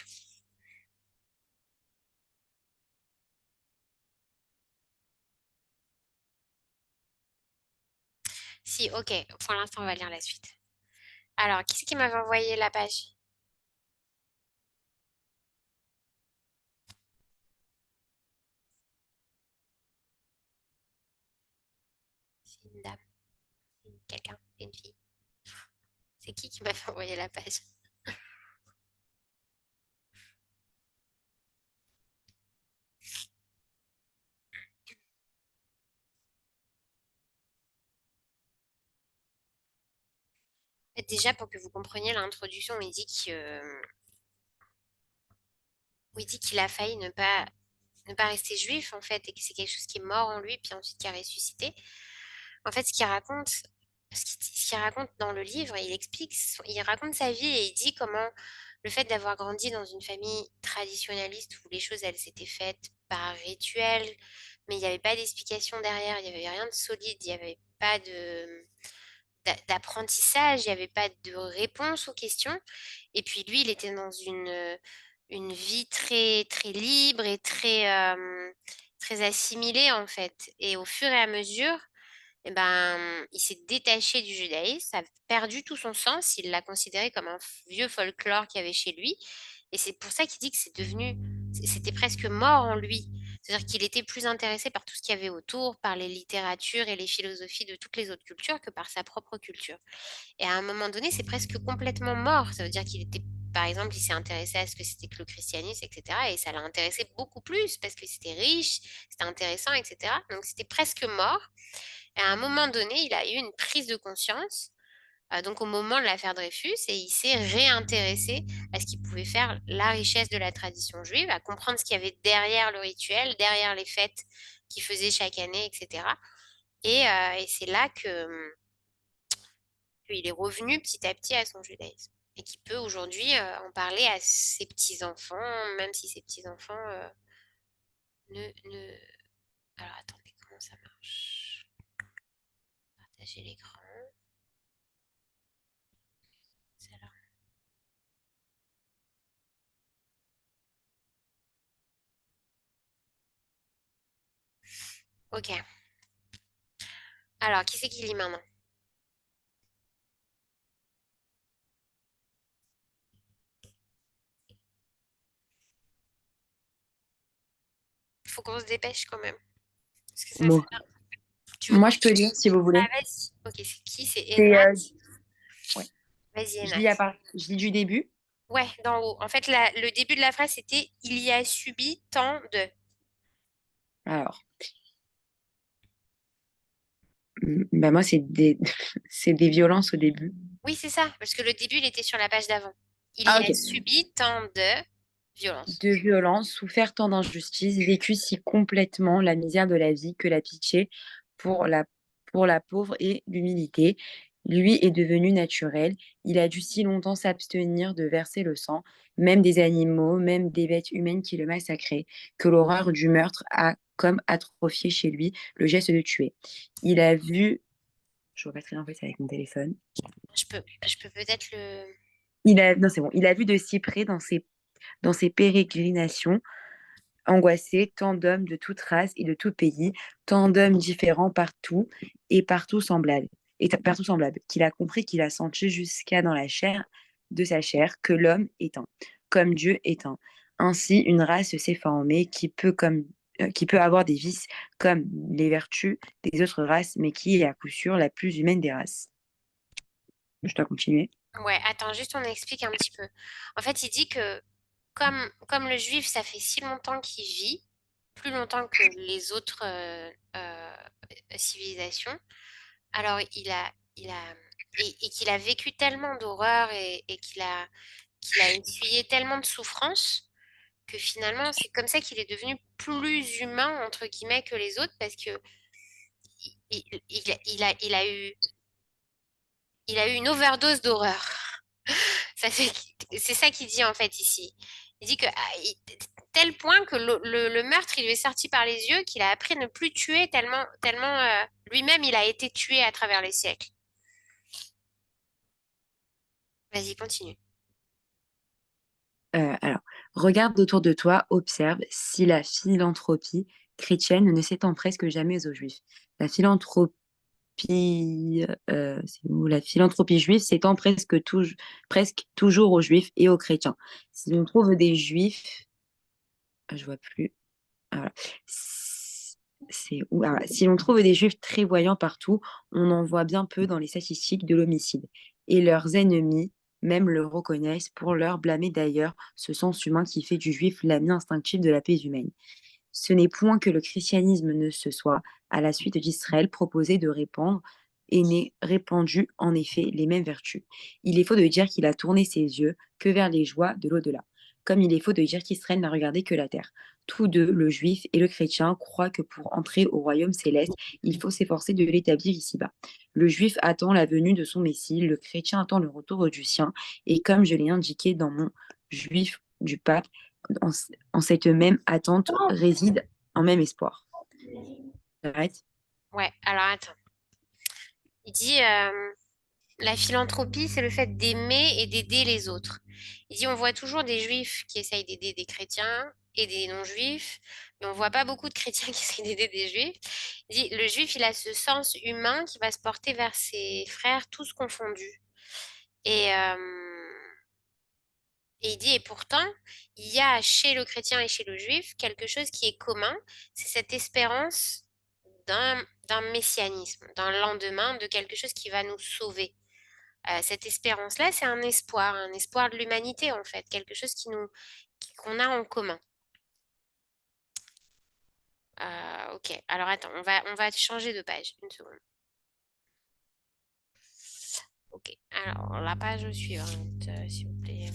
A: Si, ok. Pour l'instant, on va lire la suite. Alors, qui c'est qui m'avait envoyé la page? C'est une dame, quelqu'un, c'est une fille. C'est qui m'avait envoyé la page? En fait, déjà, pour que vous compreniez l'introduction, où il dit qu'il a failli ne pas rester juif, en fait, et que c'est quelque chose qui est mort en lui, puis ensuite qui a ressuscité. En fait, ce qu'il raconte dans le livre, il explique, il raconte sa vie et il dit comment le fait d'avoir grandi dans une famille traditionnaliste où les choses, elles s'étaient faites par rituel, mais il n'y avait pas d'explication derrière, il n'y avait rien de solide, il n'y avait pas d'apprentissage, il n'y avait pas de réponse aux questions. Et puis lui, il était dans une vie très, très libre et très assimilée en fait. Et au fur et à mesure, eh ben, il s'est détaché du judaïsme, ça a perdu tout son sens, il l'a considéré comme un vieux folklore qu'il y avait chez lui. Et c'est pour ça qu'il dit que c'était presque mort en lui. C'est-à-dire qu'il était plus intéressé par tout ce qu'il y avait autour, par les littératures et les philosophies de toutes les autres cultures que par sa propre culture. Et à un moment donné, c'est presque complètement mort. Ça veut dire qu'il était, par exemple, il s'est intéressé à ce que c'était que le christianisme, etc. Et ça l'a intéressé beaucoup plus parce que c'était riche, c'était intéressant, etc. Donc c'était presque mort. Et à un moment donné, il a eu une prise de conscience, donc au moment de l'affaire Dreyfus, et il s'est réintéressé à ce qui pouvait faire la richesse de la tradition juive, à comprendre ce qu'il y avait derrière le rituel, derrière les fêtes qu'il faisait chaque année, etc. Et c'est là qu'il est revenu petit à petit à son judaïsme. Et qu'il peut aujourd'hui en parler à ses petits-enfants, même si ses petits-enfants ne... Alors attendez, comment ça marche? Partager l'écran. C'est là. Ok. Alors, qui c'est qui lit maintenant? Il faut qu'on se dépêche quand même. Parce que ça
H: Bon.
A: serait bien. Tu veux
H: Moi,
A: qu'on...
H: je peux lire si vous voulez.
A: Ah, vas-y. Ok, c'est qui? C'est
H: C'est,
A: Enat?
H: ouais.
A: Vas-y,
H: Je
A: Enat.
H: lis, je lis du début.
A: Ouais, d'en haut. En fait, le début de la phrase, c'était « Il y a subi tant de... »
H: Alors, ben moi, c'est des... c'est des violences au début.
A: Oui, c'est ça, parce que le début, il était sur la page d'avant. Il
H: Ah,
A: y a
H: ok.
A: subi tant de violences.
H: De violences, souffert tant d'injustice, vécu si complètement la misère de la vie que la pitié pour la pauvre et l'humilité lui est devenue naturelle. Il a dû si longtemps s'abstenir de verser le sang, même des animaux, même des bêtes humaines qui le massacraient, que l'horreur du meurtre a comme atrophié chez lui le geste de tuer. Il a vu... Je vois pas très bien en fait avec mon téléphone.
A: Je peux peut-être le...
H: Non, c'est bon. Il a vu de si près dans ses pérégrinations angoissé, tant d'hommes de toute race et de tout pays, tant d'hommes différents partout et partout semblables, qu'il a compris, qu'il a senti jusqu'à dans la chair de sa chair que l'homme est un, comme Dieu est un. Ainsi, une race s'est formée qui peut avoir des vices comme les vertus des autres races, mais qui est à coup sûr la plus humaine des races. Je dois continuer.
A: Ouais, attends, juste on explique un petit peu. En fait, il dit que comme le juif, ça fait si longtemps qu'il vit, plus longtemps que les autres civilisations, alors et qu'il a vécu tellement d'horreur et qu'il a essuyé tellement de souffrances que finalement, c'est comme ça qu'il est devenu plus humain, entre guillemets, que les autres, parce que il a eu une overdose d'horreur. C'est ça qu'il dit en fait ici. Il dit que tel point que le meurtre, il lui est sorti par les yeux, qu'il a appris à ne plus tuer tellement lui-même, il a été tué à travers les siècles. Vas-y, continue.
H: Alors, regarde autour de toi, observe si la philanthropie chrétienne ne s'étend presque jamais aux Juifs. La philanthropie, c'est où la philanthropie juive s'étend presque toujours aux Juifs et aux chrétiens. Si on trouve des Juifs, je vois plus. Ah, voilà. C'est où? Ah, voilà. Si l'on trouve des Juifs très voyants partout, on en voit bien peu dans les statistiques de l'homicide. Et leurs ennemis même le reconnaissent pour leur blâmer d'ailleurs ce sens humain qui fait du Juif l'ami instinctif de la paix humaine. Ce n'est point que le christianisme ne se soit, à la suite d'Israël, proposé de répandre et n'ait répandu en effet les mêmes vertus. Il est faux de dire qu'il a tourné ses yeux que vers les joies de l'au-delà, comme il est faux de dire qu'Israël n'a regardé que la terre. Tous deux, le juif et le chrétien, croient que pour entrer au royaume céleste, il faut s'efforcer de l'établir ici-bas. Le juif attend la venue de son Messie, le chrétien attend le retour du sien, et comme je l'ai indiqué dans mon juif du pape, en, en cette même attente réside un même espoir. J'arrête.
A: Ouais, alors attends. Il dit la philanthropie, c'est le fait d'aimer et d'aider les autres. Il dit on voit toujours des juifs qui essayent d'aider des chrétiens et des non-juifs, mais on voit pas beaucoup de chrétiens qui essayent d'aider des juifs. Il dit le juif, il a ce sens humain qui va se porter vers ses frères, tous confondus. Et Et il dit, et pourtant, il y a chez le chrétien et chez le juif quelque chose qui est commun, c'est cette espérance d'un messianisme, d'un lendemain, de quelque chose qui va nous sauver. Cette espérance-là, c'est un espoir de l'humanité en fait, quelque chose qu'on a en commun. Ok, alors attends, on va changer de page, une seconde. Ok, alors la page suivante, s'il vous plaît.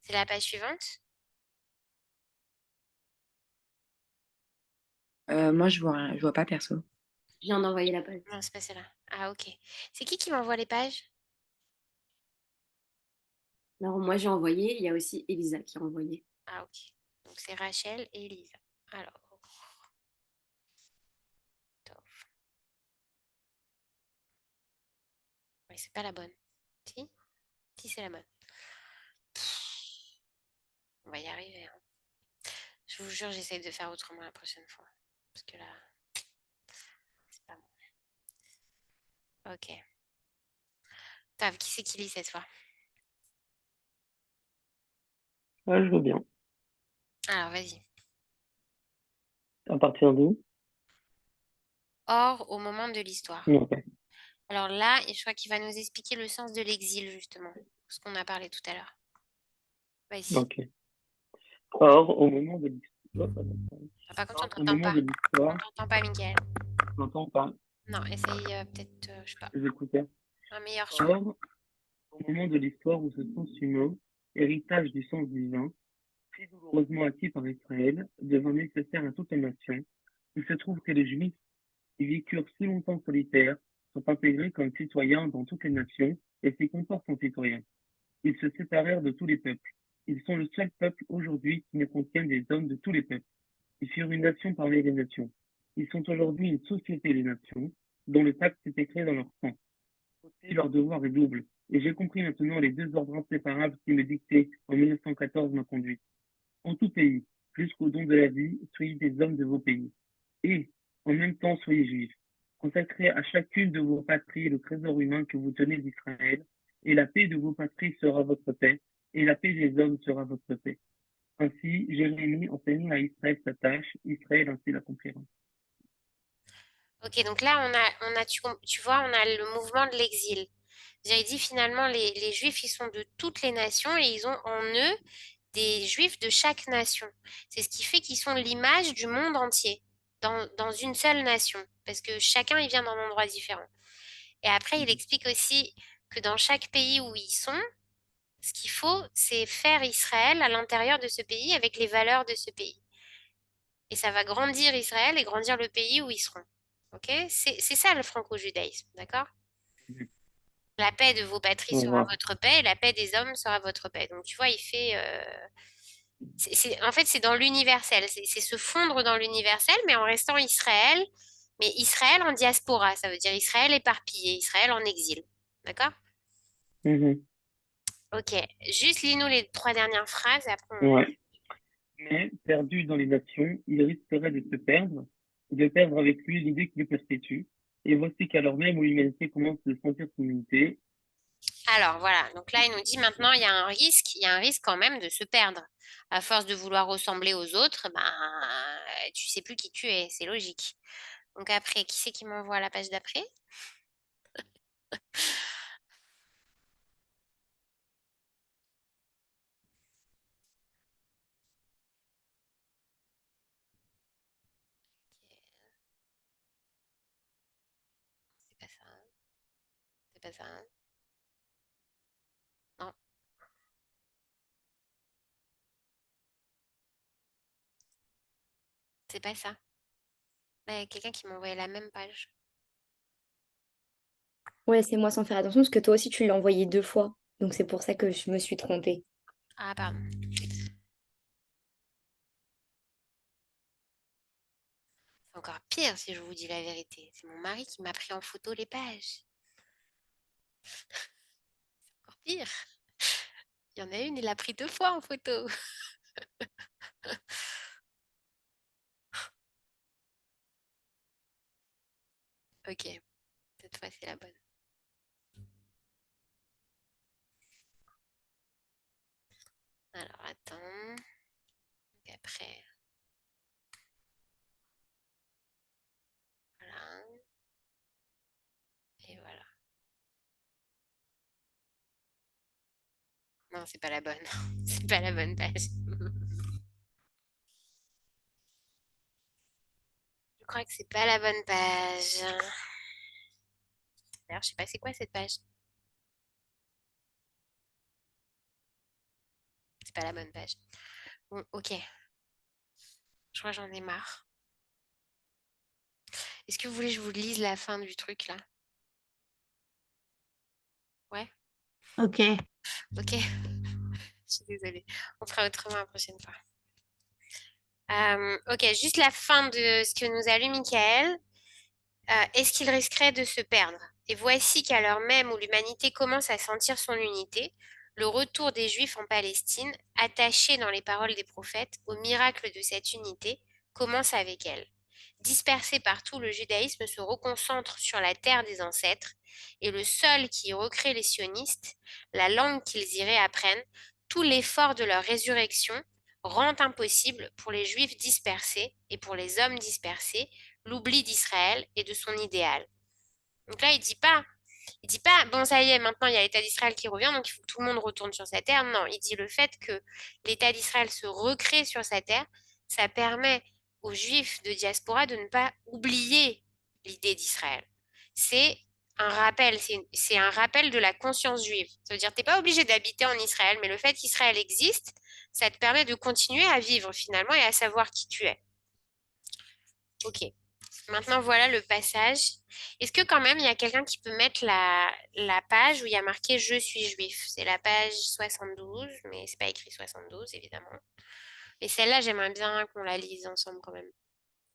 A: C'est la page suivante?
H: Moi, je vois pas perso.
I: Je viens d'envoyer la page.
A: Non, c'est pas celle-là. Ah ok. C'est qui m'envoie les pages?
I: Alors, moi, j'ai envoyé. Il y a aussi Elisa qui a envoyé.
A: Ah ok. Donc c'est Rachel et Elisa. Alors, top. Oui, c'est pas la bonne. Si? Si, c'est la bonne. On va y arriver, hein. Je vous jure, j'essaye de faire autrement la prochaine fois. Parce que là, c'est pas bon. Ok. Top, qui c'est qui lit cette fois?
C: Ah, je veux bien.
A: Alors, vas-y.
C: À partir d'où?
A: Or, au moment de l'histoire.
C: Ok.
A: Alors là, je crois qu'il va nous expliquer le sens de l'exil, justement. Ce qu'on a parlé tout à l'heure. Vas-y.
C: Ok. Or, au moment de l'histoire,
A: Ah, par contre, on
C: au
A: t'entend
C: moment
A: pas.
C: de
A: On
C: l'histoire,
A: t'entend pas, Mickaël.
C: je n'entends pas
A: Non, essaye peut-être, je sais pas,
C: les écouteurs.
A: un meilleur son.
C: Or, au moment de l'histoire où ce sens humain, héritage du sens divin, si douloureusement acquis par Israël, devint nécessaire à toute la nation, il se trouve que les Juifs, qui vécurent si longtemps solitaires, sont intégrés comme citoyens dans toutes les nations et s'y comportent en citoyens. Ils se séparèrent de tous les peuples. Ils sont le seul peuple aujourd'hui qui ne contient des hommes de tous les peuples. Ils furent une nation parmi les nations. Ils sont aujourd'hui une société des nations, dont le pacte s'est écrit dans leur sang. Aussi, leur devoir est double. Et j'ai compris maintenant les deux ordres inséparables qui me dictaient en 1914 ma conduite. En tout pays, jusqu'au don de la vie, soyez des hommes de vos pays. Et, en même temps, soyez juifs. Consacrez à chacune de vos patries le trésor humain que vous tenez d'Israël, et la paix de vos patries sera votre paix, et la paix des hommes sera votre paix. Ainsi, Jérémie enseignait à Israël sa tâche, Israël ainsi l'accomplira.
A: Ok, donc là, tu vois, on a le mouvement de l'exil. J'ai dit finalement, les Juifs, ils sont de toutes les nations et ils ont en eux des Juifs de chaque nation. C'est ce qui fait qu'ils sont l'image du monde entier, dans une seule nation, parce que chacun, il vient d'un endroit différent. Et après, il explique aussi que dans chaque pays où ils sont, ce qu'il faut, c'est faire Israël à l'intérieur de ce pays avec les valeurs de ce pays. Et ça va grandir Israël et grandir le pays où ils seront. Ok? C'est ça le franco-judaïsme, d'accord? La paix de vos patries
C: On
A: sera
C: voit.
A: votre paix et la paix des hommes sera votre paix. Donc tu vois, il fait... en fait, c'est dans l'universel. C'est se fondre dans l'universel, mais en restant Israël. Mais Israël en diaspora, ça veut dire Israël éparpillé, Israël en exil. D'accord?
C: Mhm.
A: Ok. Juste lis-nous les 3 dernières phrases et après
C: Ouais. Mais, perdu dans les nations, il risquerait de se perdre, et de perdre avec lui l'idée qui le perpétue. Et voici qu'alors même où l'humanité commence de sentir son unité,
A: Alors voilà, donc là il nous dit maintenant il y a un risque quand même de se perdre. À force de vouloir ressembler aux autres, ben tu sais plus qui tu es, c'est logique. Donc après, qui c'est qui m'envoie à la page d'après? C'est pas ça, hein. C'est pas ça, hein. Non, c'est pas ça. Mais quelqu'un qui m'a envoyé la même page.
J: Ouais, c'est moi sans faire attention parce que toi aussi tu l'as envoyé 2 fois. Donc c'est pour ça que je me suis trompée.
A: Ah pardon. C'est encore pire si je vous dis la vérité. C'est mon mari qui m'a pris en photo les pages. Encore pire. Il y en a une, il l'a pris 2 fois en photo. Ok, cette fois c'est la bonne. Alors attends. Donc après, voilà. Et voilà. Non, c'est pas la bonne. C'est pas la bonne page. Je crois que c'est pas la bonne page. D'ailleurs, je sais pas c'est quoi cette page. C'est pas la bonne page. Bon, ok. Je crois que j'en ai marre. Est-ce que vous voulez que je vous lise la fin du truc là? Ouais?
K: Ok.
A: Ok. Je suis désolée. On fera autrement la prochaine fois. Ok, juste la fin de ce que nous a lu Michael. Est-ce qu'il risquerait de se perdre? Et voici qu'à l'heure même où l'humanité commence à sentir son unité, le retour des Juifs en Palestine, attaché dans les paroles des prophètes au miracle de cette unité, commence avec elle. Dispersé partout, le judaïsme se reconcentre sur la terre des ancêtres, et le sol qui recrée les sionistes, la langue qu'ils y réapprennent, tout l'effort de leur résurrection rend impossible pour les Juifs dispersés et pour les hommes dispersés l'oubli d'Israël et de son idéal. Donc là, il dit pas, bon, ça y est, maintenant il y a l'État d'Israël qui revient, donc il faut que tout le monde retourne sur sa terre. Non, il dit le fait que l'État d'Israël se recrée sur sa terre, ça permet aux Juifs de diaspora de ne pas oublier l'idée d'Israël. C'est un rappel, c'est un rappel de la conscience juive. Ça veut dire, tu n'es pas obligé d'habiter en Israël, mais le fait qu'Israël existe, ça te permet de continuer à vivre finalement et à savoir qui tu es. Ok. Maintenant, voilà le passage. Est-ce que quand même, il y a quelqu'un qui peut mettre la page où il y a marqué «Je suis juif»? C'est la page 72, mais c'est pas écrit 72, évidemment. Et celle-là, j'aimerais bien qu'on la lise ensemble quand même.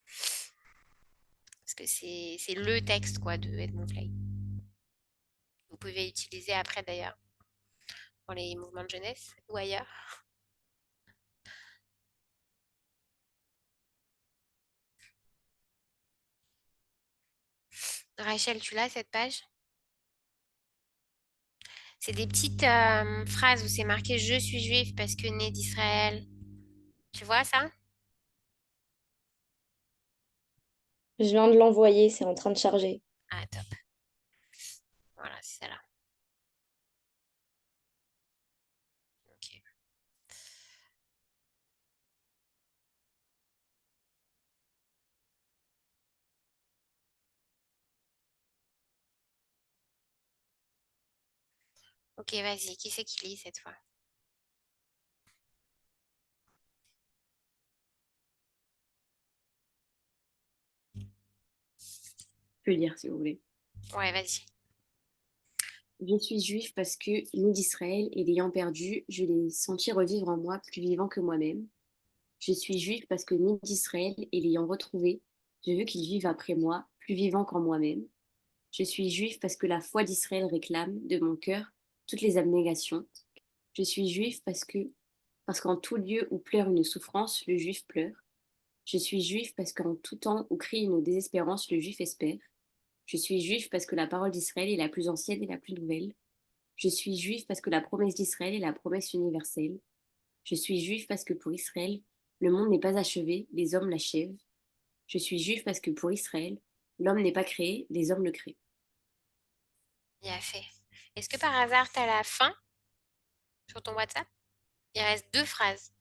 A: Parce que c'est le texte, quoi, de Edmond Flay. Vous pouvez l'utiliser après, d'ailleurs, pour les mouvements de jeunesse ou ailleurs. Rachel, tu l'as, cette page? C'est des petites phrases où c'est marqué «Je suis juif parce que né d'Israël». Tu vois ça?
J: Je viens de l'envoyer, c'est en train de charger.
A: Ah, top. Voilà, c'est ça là. Ok. Ok, vas-y. Qui c'est qui lit cette fois?
I: Je peux lire si vous voulez.
A: Ouais, vas-y.
I: Je suis juif parce que, né d'Israël et l'ayant perdu, je l'ai senti revivre en moi plus vivant que moi-même. Je suis juif parce que, né d'Israël et l'ayant retrouvé, je veux qu'il vive après moi, plus vivant qu'en moi-même. Je suis juif parce que la foi d'Israël réclame, de mon cœur, toutes les abnégations. Je suis juif parce qu'en tout lieu où pleure une souffrance, le juif pleure. Je suis juif parce qu'en tout temps où crie une désespérance, le juif espère. Je suis juif parce que la parole d'Israël est la plus ancienne et la plus nouvelle. Je suis juif parce que la promesse d'Israël est la promesse universelle. Je suis juif parce que pour Israël, le monde n'est pas achevé, les hommes l'achèvent. Je suis juif parce que pour Israël, l'homme n'est pas créé, les hommes le créent.
A: Bien fait. Est-ce que par hasard, tu as la fin sur ton WhatsApp? Il reste deux phrases.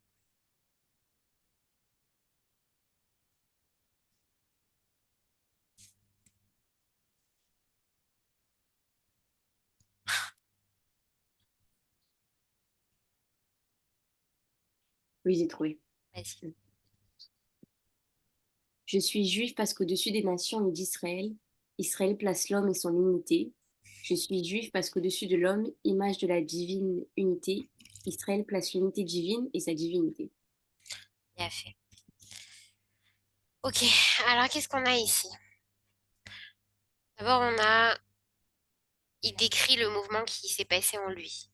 I: Oui, j'ai trouvé.
A: Vas-y.
I: Je suis juif parce qu'au-dessus des nations et d'Israël, Israël place l'homme et son unité. Je suis juif parce qu'au-dessus de l'homme, image de la divine unité, Israël place l'unité divine et sa divinité.
A: Bien fait. Ok, alors qu'est-ce qu'on a ici? D'abord, il décrit le mouvement qui s'est passé en lui,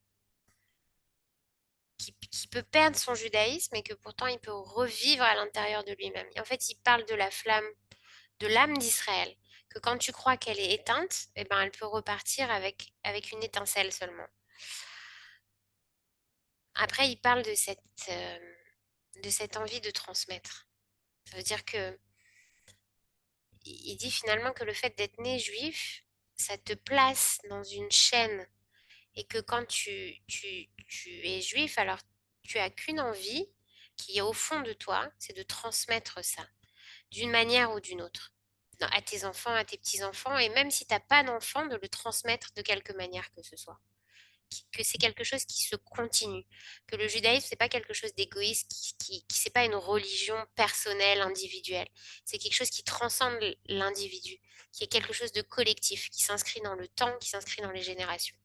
A: qui peut perdre son judaïsme et que pourtant il peut revivre à l'intérieur de lui-même. Et en fait, il parle de la flamme, de l'âme d'Israël, que quand tu crois qu'elle est éteinte, eh ben, elle peut repartir avec une étincelle seulement. Après, il parle de cette envie de transmettre. Ça veut dire que il dit finalement que le fait d'être né juif, ça te place dans une chaîne et que quand tu es juif, alors tu as qu'une envie qui est au fond de toi, c'est de transmettre ça d'une manière ou d'une autre à tes enfants, à tes petits-enfants, et même si tu n'as pas d'enfants, de le transmettre de quelque manière que ce soit. Que c'est quelque chose qui se continue, que le judaïsme, c'est pas quelque chose d'égoïste, c'est pas une religion personnelle, individuelle, c'est quelque chose qui transcende l'individu, qui est quelque chose de collectif, qui s'inscrit dans le temps, qui s'inscrit dans les générations.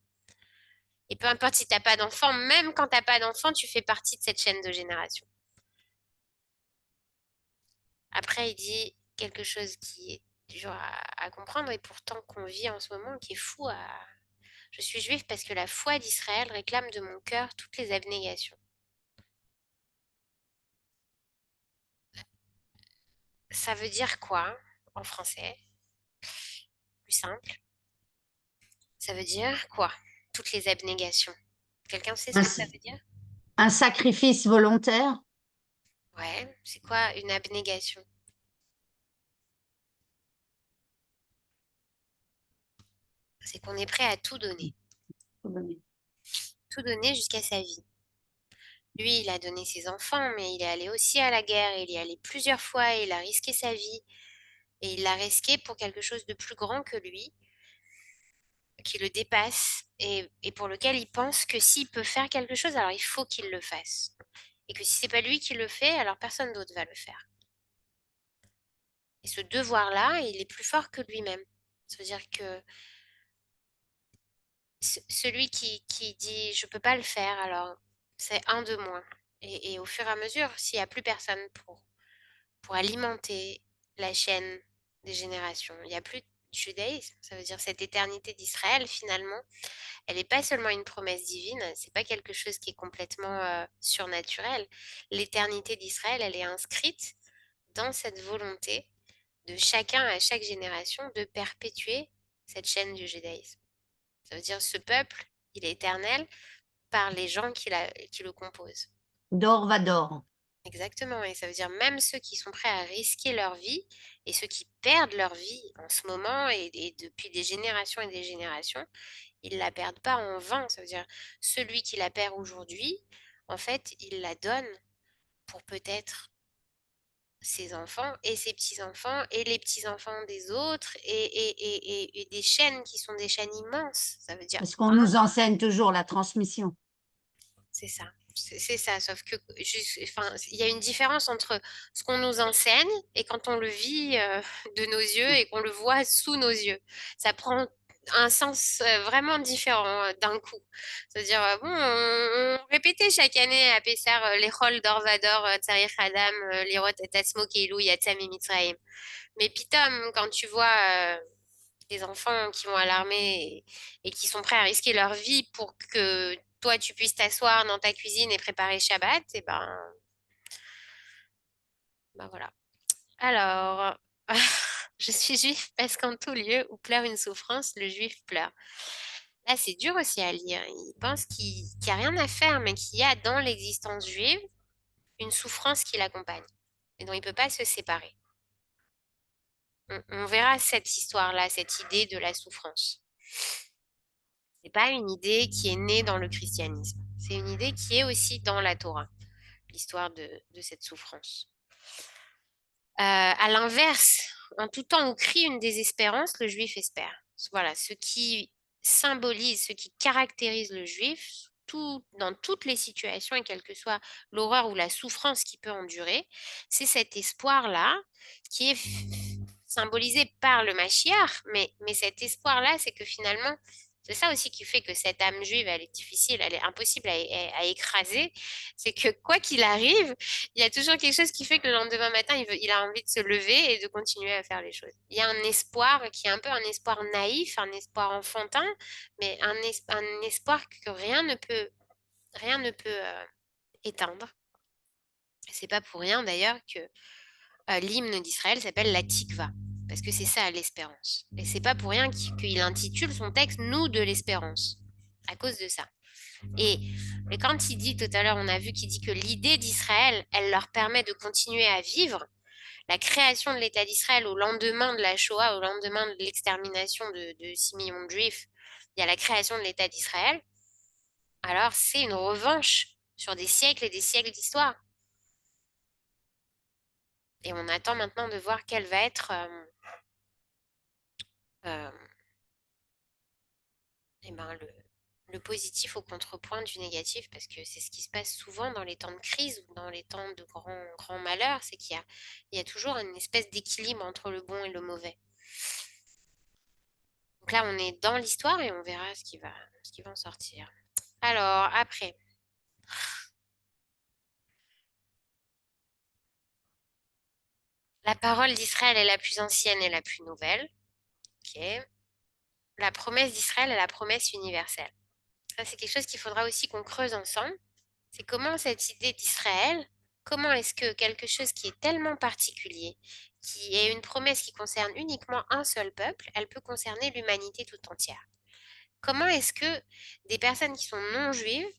A: Et peu importe si tu n'as pas d'enfant, même quand tu n'as pas d'enfant, tu fais partie de cette chaîne de génération. Après, il dit quelque chose qui est dur à comprendre et pourtant qu'on vit en ce moment, qui est fou. Je suis juive parce que la foi d'Israël réclame de mon cœur toutes les abnégations. Ça veut dire quoi en français? Plus simple. Ça veut dire quoi? Toutes les abnégations. Quelqu'un sait ce
K: Un,
A: que ça veut dire?
K: un sacrifice volontaire?
A: Ouais, c'est quoi une abnégation? C'est qu'on est prêt à tout donner. Tout donner jusqu'à sa vie. Lui, il a donné ses enfants, mais il est allé aussi à la guerre. Il y est allé plusieurs fois et il a risqué sa vie. Et il l'a risqué pour quelque chose de plus grand que lui, qui le dépasse et pour lequel il pense que s'il peut faire quelque chose, alors il faut qu'il le fasse. Et que si c'est pas lui qui le fait, alors personne d'autre va le faire. Et ce devoir-là, il est plus fort que lui-même. C'est-à-dire que celui qui dit je peux pas le faire, alors c'est un de moins. Et au fur et à mesure, s'il n'y a plus personne pour alimenter la chaîne des générations, il n'y a plus de judaïsme. Ça veut dire cette éternité d'Israël, finalement, elle n'est pas seulement une promesse divine, c'est pas quelque chose qui est complètement surnaturel. L'éternité d'Israël, elle est inscrite dans cette volonté de chacun à chaque génération de perpétuer cette chaîne du judaïsme. Ça veut dire ce peuple, il est éternel par les gens qui le composent.
K: D'or va d'or.
A: Exactement, et ça veut dire même ceux qui sont prêts à risquer leur vie et ceux qui perdent leur vie en ce moment et depuis des générations et des générations, ils ne la perdent pas en vain. Ça veut dire celui qui la perd aujourd'hui, en fait, il la donne pour peut-être ses enfants et ses petits-enfants et les petits-enfants des autres et des chaînes qui sont des chaînes immenses. Ça veut dire,
K: Parce qu'on nous enseigne toujours la transmission.
A: c'est ça. C'est ça, sauf que enfin, il y a une différence entre ce qu'on nous enseigne et quand on le vit de nos yeux et qu'on le voit sous nos yeux. Ça prend un sens vraiment différent d'un coup. C'est-à-dire, bon, on répétait chaque année à Pessar les rôles d'Orvador, Tsarich Adam, Lirot et Atzmo Keilou, Yatsam et Mitzrayim. Mais Pitom, quand tu vois des enfants qui vont à l'armée et qui sont prêts à risquer leur vie pour que toi, tu puisses t'asseoir dans ta cuisine et préparer Shabbat, et ben voilà. Alors, je suis juif parce qu'en tout lieu où pleure une souffrance, le juif pleure. Là, c'est dur aussi à lire. Il pense qu'il n'y a rien à faire, mais qu'il y a dans l'existence juive une souffrance qui l'accompagne et dont il ne peut pas se séparer. On verra cette histoire-là, cette idée de la souffrance. C'est pas une idée qui est née dans le christianisme. C'est une idée qui est aussi dans la Torah, l'histoire de cette souffrance. À l'inverse, en tout temps où crie une désespérance, le juif espère. Voilà, ce qui symbolise, ce qui caractérise le juif, dans toutes les situations, et quelle que soit l'horreur ou la souffrance qu'il peut endurer, c'est cet espoir-là qui est symbolisé par le Mashiach, mais cet espoir-là, c'est que finalement, c'est ça aussi qui fait que cette âme juive, elle est difficile, elle est impossible à écraser, c'est que quoi qu'il arrive, il y a toujours quelque chose qui fait que le lendemain matin, il a envie de se lever et de continuer à faire les choses. Il y a un espoir qui est un peu un espoir naïf, un espoir enfantin, mais un espoir que rien ne peut éteindre. C'est pas pour rien d'ailleurs que l'hymne d'Israël s'appelle la Tikva, parce que c'est ça l'espérance. Et c'est pas pour rien qu'il intitule son texte Nous de l'espérance, à cause de ça. Et quand il dit tout à l'heure, on a vu qu'il dit que l'idée d'Israël, elle leur permet de continuer à vivre. La création de l'État d'Israël au lendemain de la Shoah, au lendemain de l'extermination de 6 millions de Juifs, il y a la création de l'État d'Israël. Alors c'est une revanche sur des siècles et des siècles d'histoire. Et on attend maintenant de voir quel va être le positif au contrepoint du négatif, parce que c'est ce qui se passe souvent dans les temps de crise ou dans les temps de grand malheur, c'est qu'il y a toujours une espèce d'équilibre entre le bon et le mauvais. Donc là, on est dans l'histoire et on verra ce qui va en sortir. Alors, après. La parole d'Israël est la plus ancienne et la plus nouvelle. Ok. La promesse d'Israël est la promesse universelle. Ça, c'est quelque chose qu'il faudra aussi qu'on creuse ensemble. C'est comment cette idée d'Israël, comment est-ce que quelque chose qui est tellement particulier, qui est une promesse qui concerne uniquement un seul peuple, elle peut concerner l'humanité tout entière. Comment est-ce que des personnes qui sont non juives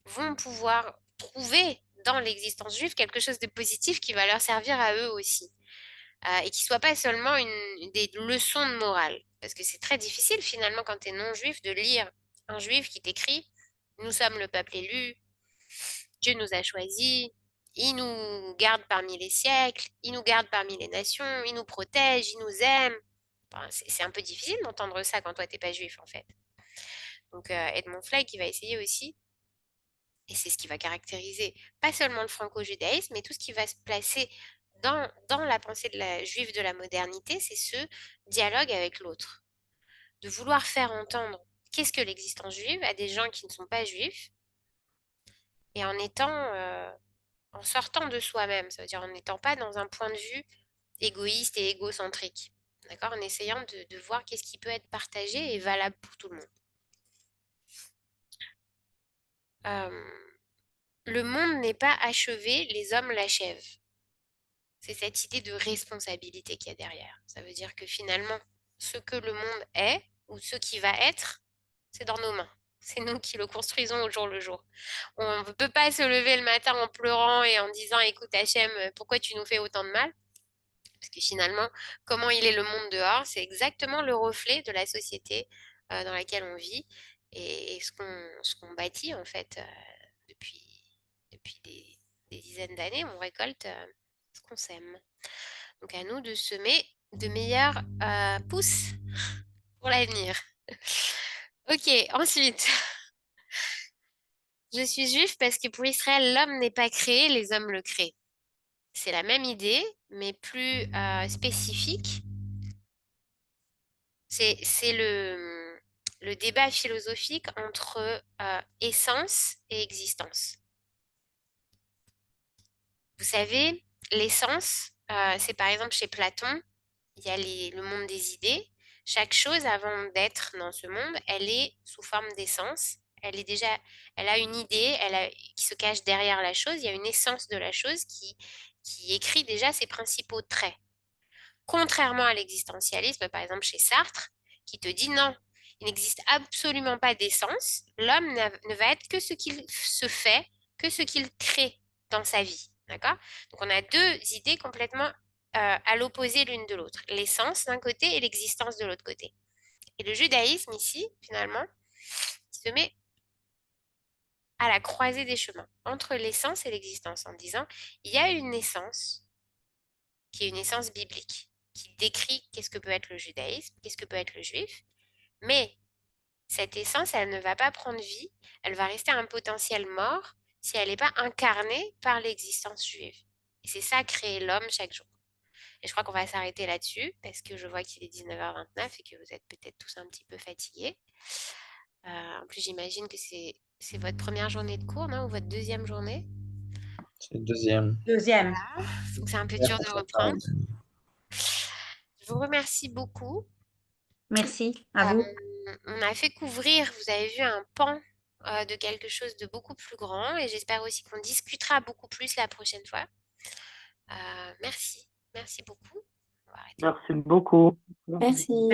A: vont pouvoir trouver dans l'existence juive quelque chose de positif qui va leur servir à eux aussi, et qui ne soit pas seulement des leçons de morale. Parce que c'est très difficile finalement quand tu es non juif de lire un juif qui t'écrit « Nous sommes le peuple élu, Dieu nous a choisis, il nous garde parmi les siècles, il nous garde parmi les nations, il nous protège, il nous aime. » Enfin, c'est un peu difficile d'entendre ça quand toi, tu n'es pas juif en fait. Donc Edmond Fleig qui va essayer aussi, et c'est ce qui va caractériser pas seulement le franco-judaïsme, mais tout ce qui va se placer dans la pensée de la juive de la modernité, c'est ce dialogue avec l'autre. De vouloir faire entendre qu'est-ce que l'existence juive à des gens qui ne sont pas juifs, et en sortant de soi-même, ça veut dire en n'étant pas dans un point de vue égoïste et égocentrique. D'accord? En essayant de voir qu'est-ce qui peut être partagé et valable pour tout le monde. Le monde n'est pas achevé, les hommes l'achèvent. C'est cette idée de responsabilité qu'il y a derrière. Ça veut dire que finalement, ce que le monde est, ou ce qui va être, c'est dans nos mains. C'est nous qui le construisons au jour le jour. On ne peut pas se lever le matin en pleurant et en disant « Écoute Hachem, pourquoi tu nous fais autant de mal ?» Parce que finalement, comment il est le monde dehors, c'est exactement le reflet de la société dans laquelle on vit et ce qu'on bâtit en fait depuis des dizaines d'années. On récolte ce qu'on sème. Donc à nous de semer de meilleurs pousses pour l'avenir. Ok, ensuite. Je suis juif parce que pour Israël, l'homme n'est pas créé, les hommes le créent. C'est la même idée, mais plus spécifique. C'est le débat philosophique entre essence et existence. Vous savez, l'essence, c'est par exemple chez Platon, il y a le monde des idées. Chaque chose, avant d'être dans ce monde, elle est sous forme d'essence. Elle a une idée, qui se cache derrière la chose. Il y a une essence de la chose qui écrit déjà ses principaux traits. Contrairement à l'existentialisme, par exemple chez Sartre, qui te dit non, il n'existe absolument pas d'essence. L'homme ne va être que ce qu'il se fait, que ce qu'il crée dans sa vie. D'accord? Donc on a deux idées complètement à l'opposé l'une de l'autre. L'essence d'un côté et l'existence de l'autre côté. Et le judaïsme ici, finalement, se met à la croisée des chemins entre l'essence et l'existence en disant il y a une essence qui est une essence biblique, qui décrit qu'est-ce que peut être le judaïsme, qu'est-ce que peut être le juif, mais cette essence, elle ne va pas prendre vie, elle va rester un potentiel mort si elle n'est pas incarnée par l'existence juive. Et c'est ça, créer l'homme chaque jour. Et je crois qu'on va s'arrêter là-dessus, parce que je vois qu'il est 19h29 et que vous êtes peut-être tous un petit peu fatigués. En plus, j'imagine que c'est votre première journée de cours, non? Ou votre deuxième journée?
D: C'est le deuxième.
K: Deuxième.
A: Donc c'est un peu dur de reprendre. Je vous remercie beaucoup.
K: Merci à vous.
A: On a fait couvrir, vous avez vu, un pan de quelque chose de beaucoup plus grand et j'espère aussi qu'on discutera beaucoup plus la prochaine fois. Merci beaucoup.
C: Merci beaucoup.
J: Merci.